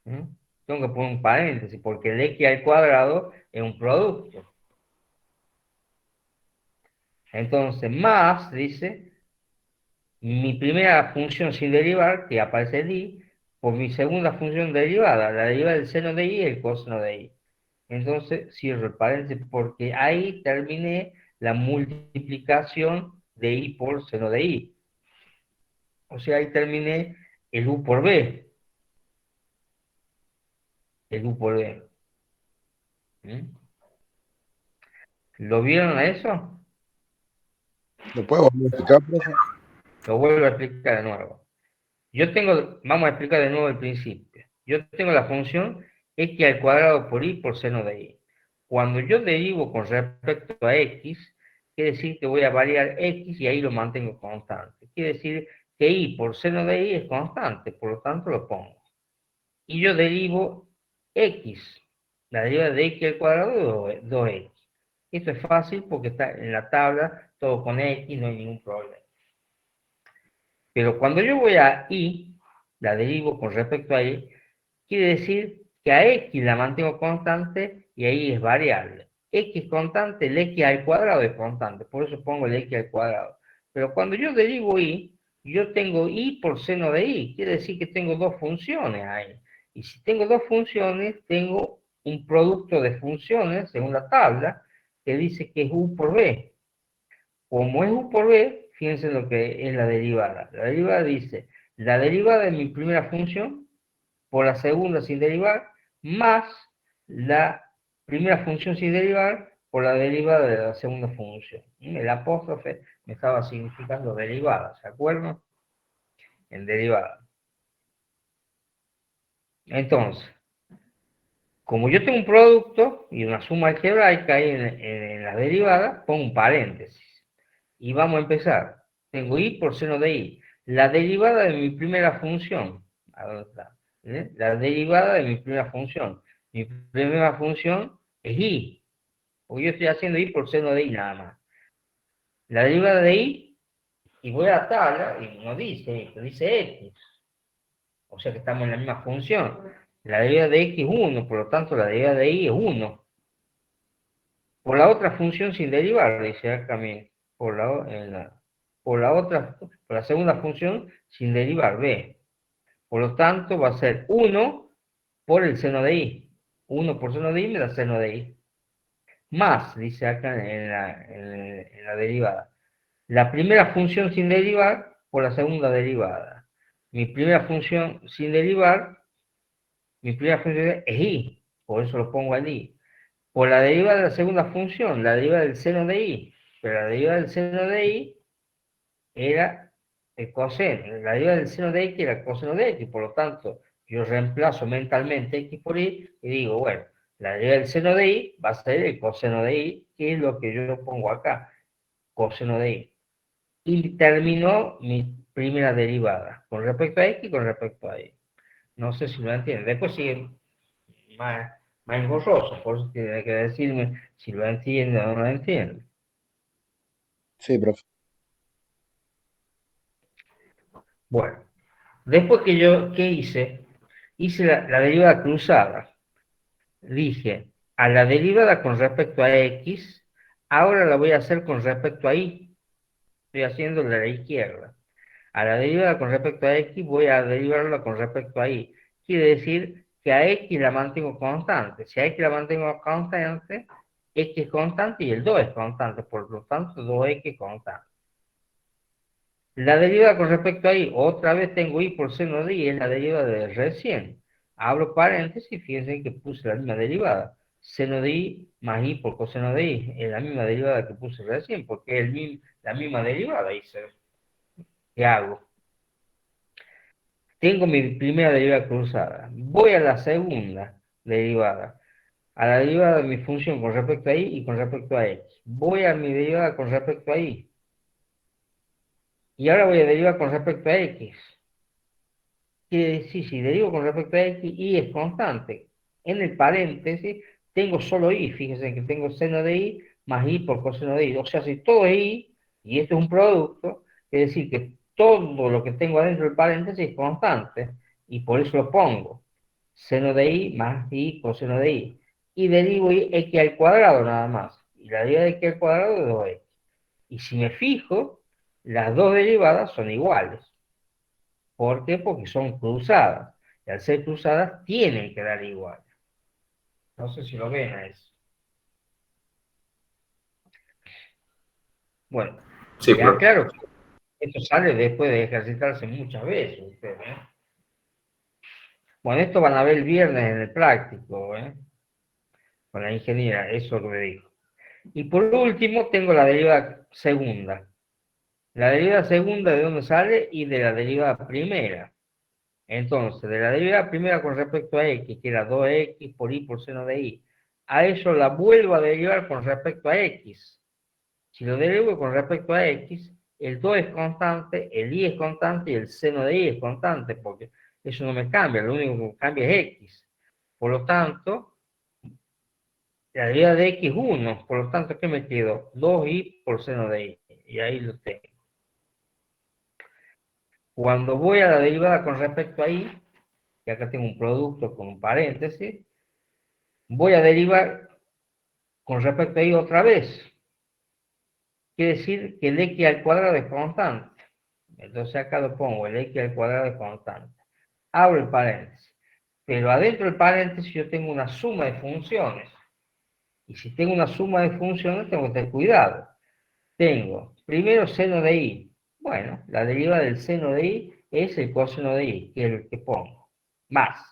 S1: Tengo que poner un paréntesis, porque el x al cuadrado es un producto. Entonces, más, dice, mi primera función sin derivar, que aparece i, por mi segunda función derivada. La derivada del seno de i es el coseno de i. Entonces, cierro el paréntesis, porque ahí terminé la multiplicación de i por seno de i. O sea, ahí terminé el u por b. El u por b. ¿Lo vieron a eso?
S7: ¿Lo puedo volver a explicar, profe?
S1: Lo vuelvo a explicar de nuevo. Vamos a explicar de nuevo el principio. Yo tengo la función x al cuadrado por i por seno de i. Cuando yo derivo con respecto a x, quiere decir que voy a variar x y ahí lo mantengo constante. Quiere decir que i por seno de i es constante, por lo tanto lo pongo. Y yo derivo x. La derivada de x al cuadrado es 2x. Esto es fácil porque está en la tabla, todo con x, no hay ningún problema. Pero cuando yo voy a y, la derivo con respecto a y, quiere decir que a x la mantengo constante y ahí es variable. X constante, el x al cuadrado es constante, por eso pongo el x al cuadrado. Pero cuando yo derivo y, yo tengo y por seno de y, quiere decir que tengo dos funciones ahí. Y si tengo dos funciones, tengo un producto de funciones, según la tabla, que dice que es u por b. Como es u por b, fíjense lo que es la derivada. La derivada dice, la derivada de mi primera función por la segunda sin derivar, más la primera función sin derivar por la derivada de la segunda función. El apóstrofe me estaba significando derivada, ¿se acuerdan? En derivada. Entonces, como yo tengo un producto y una suma algebraica ahí en la derivada, pongo un paréntesis. Y vamos a empezar. Tengo i por seno de i. La derivada de mi primera función. ¿A dónde está? La derivada de mi primera función. Mi primera función es i. Porque yo estoy haciendo i por seno de i nada más. La derivada de i, y voy a la tabla, y no dice esto, dice x. O sea que estamos en la misma función. La derivada de x es 1, por lo tanto la derivada de i es 1. Por la otra función sin derivar, dice acá también. Por la segunda función sin derivar, b. Por lo tanto, va a ser 1 por el seno de i. 1 por seno de i me da seno de i. Más, dice acá en la derivada. La primera función sin derivar por la segunda derivada. Mi primera función sin derivar, mi primera función es i. Por eso lo pongo allí. Por la derivada de la segunda función, la derivada del seno de i. Pero la derivada del seno de i era el coseno. La derivada del seno de x era el coseno de x. Por lo tanto, yo reemplazo mentalmente x por y digo, bueno, la derivada del seno de i va a ser el coseno de i, que es lo que yo pongo acá, coseno de i. Y terminó mi primera derivada, con respecto a x y con respecto a y. No sé si lo entienden. Después sigue más engorroso, por eso tiene que decirme si lo entiende o no lo entiende.
S7: Sí, profe.
S1: Bueno, después ¿qué hice? Hice la derivada cruzada. Dije, a la derivada con respecto a x, ahora la voy a hacer con respecto a y. Estoy haciendo la de la izquierda. A la derivada con respecto a x voy a derivarla con respecto a y. Quiere decir que a x la mantengo constante. Si a x la mantengo constante, x es constante y el 2 es constante. Por lo tanto, 2x es constante. La derivada con respecto a y, otra vez tengo y por seno de y, es la derivada de recién. Abro paréntesis, fíjense que puse la misma derivada. Seno de y más y por coseno de y, es la misma derivada que puse recién, porque es la misma derivada. ¿Qué hago? Tengo mi primera derivada cruzada. Voy a la segunda derivada. A la derivada de mi función con respecto a y y con respecto a x. Voy a mi derivada con respecto a y. Y ahora voy a derivar con respecto a x. Quiere decir, si derivo con respecto a x, y es constante. En el paréntesis tengo solo y. Fíjense que tengo seno de y más y por coseno de y. O sea, si todo es y esto es un producto, es decir, que todo lo que tengo adentro del paréntesis es constante. Y por eso lo pongo. Seno de y más y coseno de y. Y derivo x al cuadrado nada más. Y la derivada de x al cuadrado es 2x. Y si me fijo, las dos derivadas son iguales. ¿Por qué? Porque son cruzadas. Y al ser cruzadas, tienen que dar igual. No sé si lo ven a eso. Bueno,
S5: Sí,
S1: ya
S5: profe.
S1: claro, esto sale después de ejercitarse muchas veces, ustedes, ¿eh? Bueno, esto van a ver el viernes en el práctico, ¿eh? Con la ingeniera, eso es lo que me dijo. Y por último, tengo la derivada segunda. La derivada segunda, ¿de dónde sale? Y de la derivada primera. Entonces, de la derivada primera con respecto a x, que era 2x por y por seno de y, a eso la vuelvo a derivar con respecto a x. Si lo derivo con respecto a x, el 2 es constante, el y es constante y el seno de y es constante, porque eso no me cambia, lo único que cambia es x. Por lo tanto, la derivada de x es 1, por lo tanto, ¿qué me quedo? 2y por seno de y, y ahí lo tengo. Cuando voy a la derivada con respecto a y, que acá tengo un producto con un paréntesis, voy a derivar con respecto a y otra vez. Quiere decir que el x al cuadrado es constante. Entonces acá lo pongo, el x al cuadrado es constante. Abro el paréntesis. Pero adentro del paréntesis yo tengo una suma de funciones. Y si tengo una suma de funciones, tengo que tener cuidado. Tengo primero seno de y. Bueno, la derivada del seno de y es el coseno de y, que es el que pongo. Más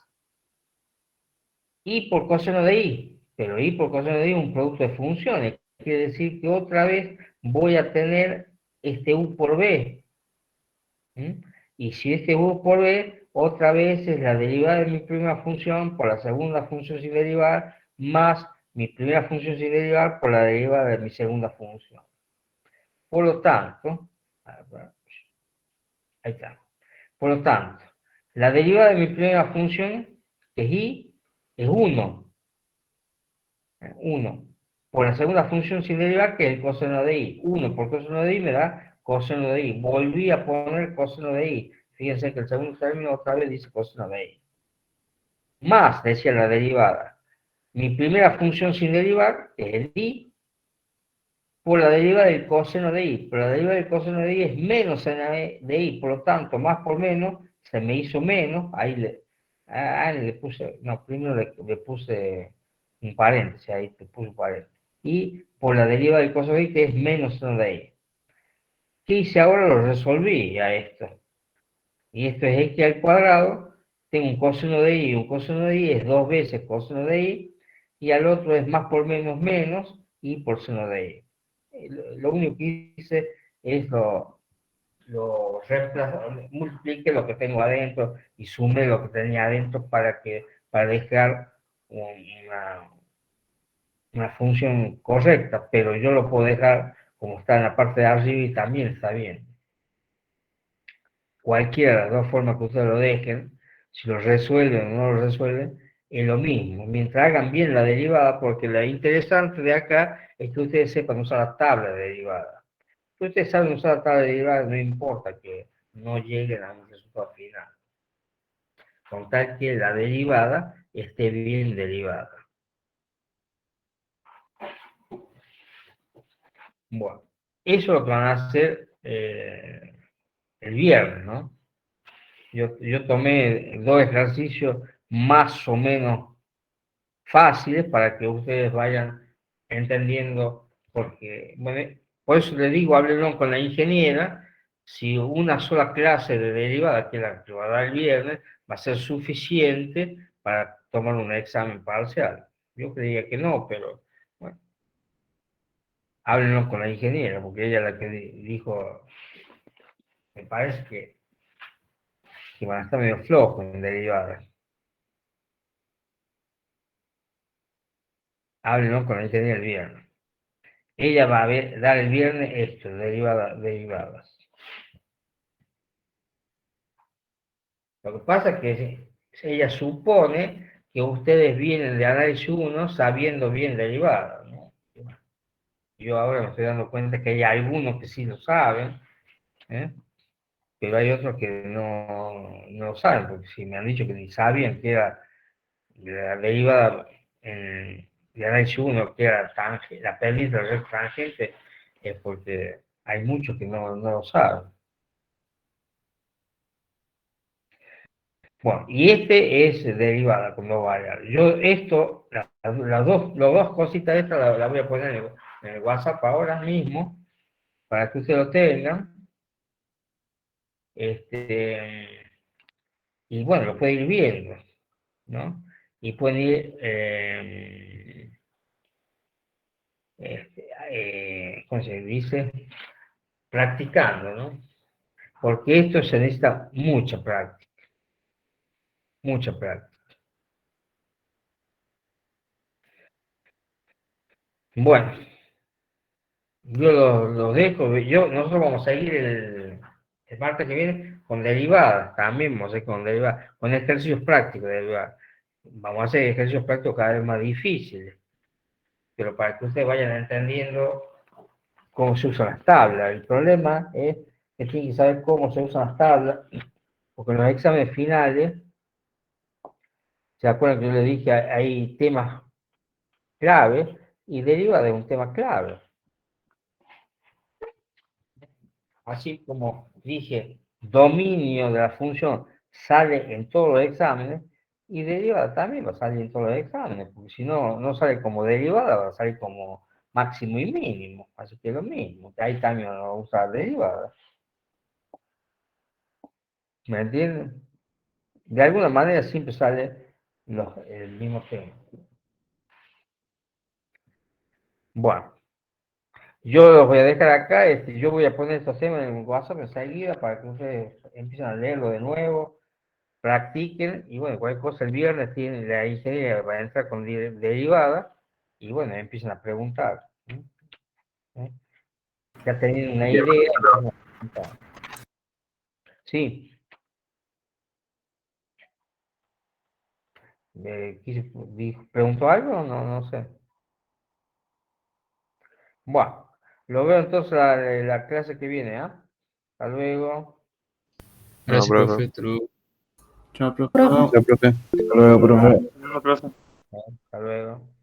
S1: y por coseno de y, pero y por coseno de y es un producto de funciones, quiere decir que otra vez voy a tener este u por b, ¿m? Y si este u por b, otra vez es la derivada de mi primera función por la segunda función sin derivar, más mi primera función sin derivar por la derivada de mi segunda función. Por lo tanto, ahí está. Por lo tanto, la derivada de mi primera función, que es y, es 1. 1 por la segunda función sin derivar, que es el coseno de y. 1 por coseno de y me da coseno de y. Volví a poner coseno de y. Fíjense que el segundo término otra vez dice coseno de y. Más, decía la derivada, mi primera función sin derivar, que es el y, por la derivada del coseno de y. Pero la derivada del coseno de y es menos seno de y. Por lo tanto, más por menos, se me hizo menos. Ahí le puse, no, primero le puse un paréntesis, ahí te puse un paréntesis. Y por la derivada del coseno de y, que es menos seno de y. ¿Qué hice ahora? Lo resolví a esto. Y esto es x al cuadrado. Tengo un coseno de y, un coseno de y es 2 veces coseno de y. Y al otro es más por menos menos y por seno de y. Lo único que hice es multiplique lo que tengo adentro y sume lo que tenía adentro para dejar una función correcta, pero yo lo puedo dejar como está en la parte de arriba y también está bien. Cualquiera de las dos formas que ustedes lo dejen, si lo resuelven o no lo resuelven, es lo mismo, mientras hagan bien la derivada, porque lo interesante de acá es que ustedes sepan usar la tabla de derivada. Si ustedes saben usar la tabla de derivada, no importa que no lleguen a un resultado final, con tal que la derivada esté bien derivada. Bueno, eso es lo que van a hacer el viernes, ¿no? Yo tomé 2 ejercicios más o menos fáciles para que ustedes vayan entendiendo, porque, bueno, por eso les digo, háblenlo con la ingeniera, si una sola clase de derivada, que es la que va a dar el viernes, va a ser suficiente para tomar un examen parcial. Yo creía que no, pero bueno, háblenlo con la ingeniera, porque ella es la que dijo, me parece que van a estar medio flojos en derivadas. Háblenlo con la ingeniera el viernes. Ella va a dar el viernes esto, derivadas. Lo que pasa es que ella supone que ustedes vienen de análisis 1 sabiendo bien derivadas, ¿no? Yo ahora me estoy dando cuenta que hay algunos que sí lo saben, ¿eh? Pero hay otros que no lo saben, porque si me han dicho que ni sabían que era la derivada de análisis 1, que era la pérdida de red tangente, es porque hay muchos que no lo saben. Bueno, y este es derivada con dos variables. Yo esto, las dos cositas estas las voy a poner en el WhatsApp ahora mismo, para que ustedes lo tengan. Y bueno, lo pueden ir viendo, ¿no? Y pueden ir, ¿cómo se dice? Practicando, ¿no? Porque esto se necesita mucha práctica, mucha práctica. Bueno, yo lo dejo, nosotros vamos a seguir el martes que viene con derivadas, también vamos a hacer con derivadas, con ejercicios prácticos de derivadas. Vamos a hacer ejercicios prácticos cada vez más difíciles, pero para que ustedes vayan entendiendo cómo se usan las tablas. El problema es que tienen que saber cómo se usan las tablas, porque en los exámenes finales, ¿se acuerdan que yo les dije hay temas claves y deriva de un tema clave? Así como dije, dominio de la función sale en todos los exámenes y derivada también va a salir en todos los exámenes, porque si no, no sale como derivada, va a salir como máximo y mínimo, así que es lo mismo, ahí también va a usar derivada. ¿Me entienden? De alguna manera siempre sale el mismo tema. Bueno, yo los voy a dejar acá, yo voy a poner estos temas en WhatsApp enseguida para que ustedes empiecen a leerlo de nuevo, practiquen, y bueno, cualquier cosa el viernes tiene la ingeniería va a entrar con derivada, y bueno, empiezan a preguntar. ¿Eh? Ya teniendo una idea, empiezan a preguntar. Sí. ¿Preguntó algo? No sé. Bueno, lo veo entonces la clase que viene, ¿ah? Hasta luego.
S4: No,
S2: Gracias,
S4: profe.
S2: profe. Hasta luego.
S8: Chao, profe.
S2: Chao, profe.
S7: Hasta luego, profe.
S3: No, profe.
S1: Hasta luego.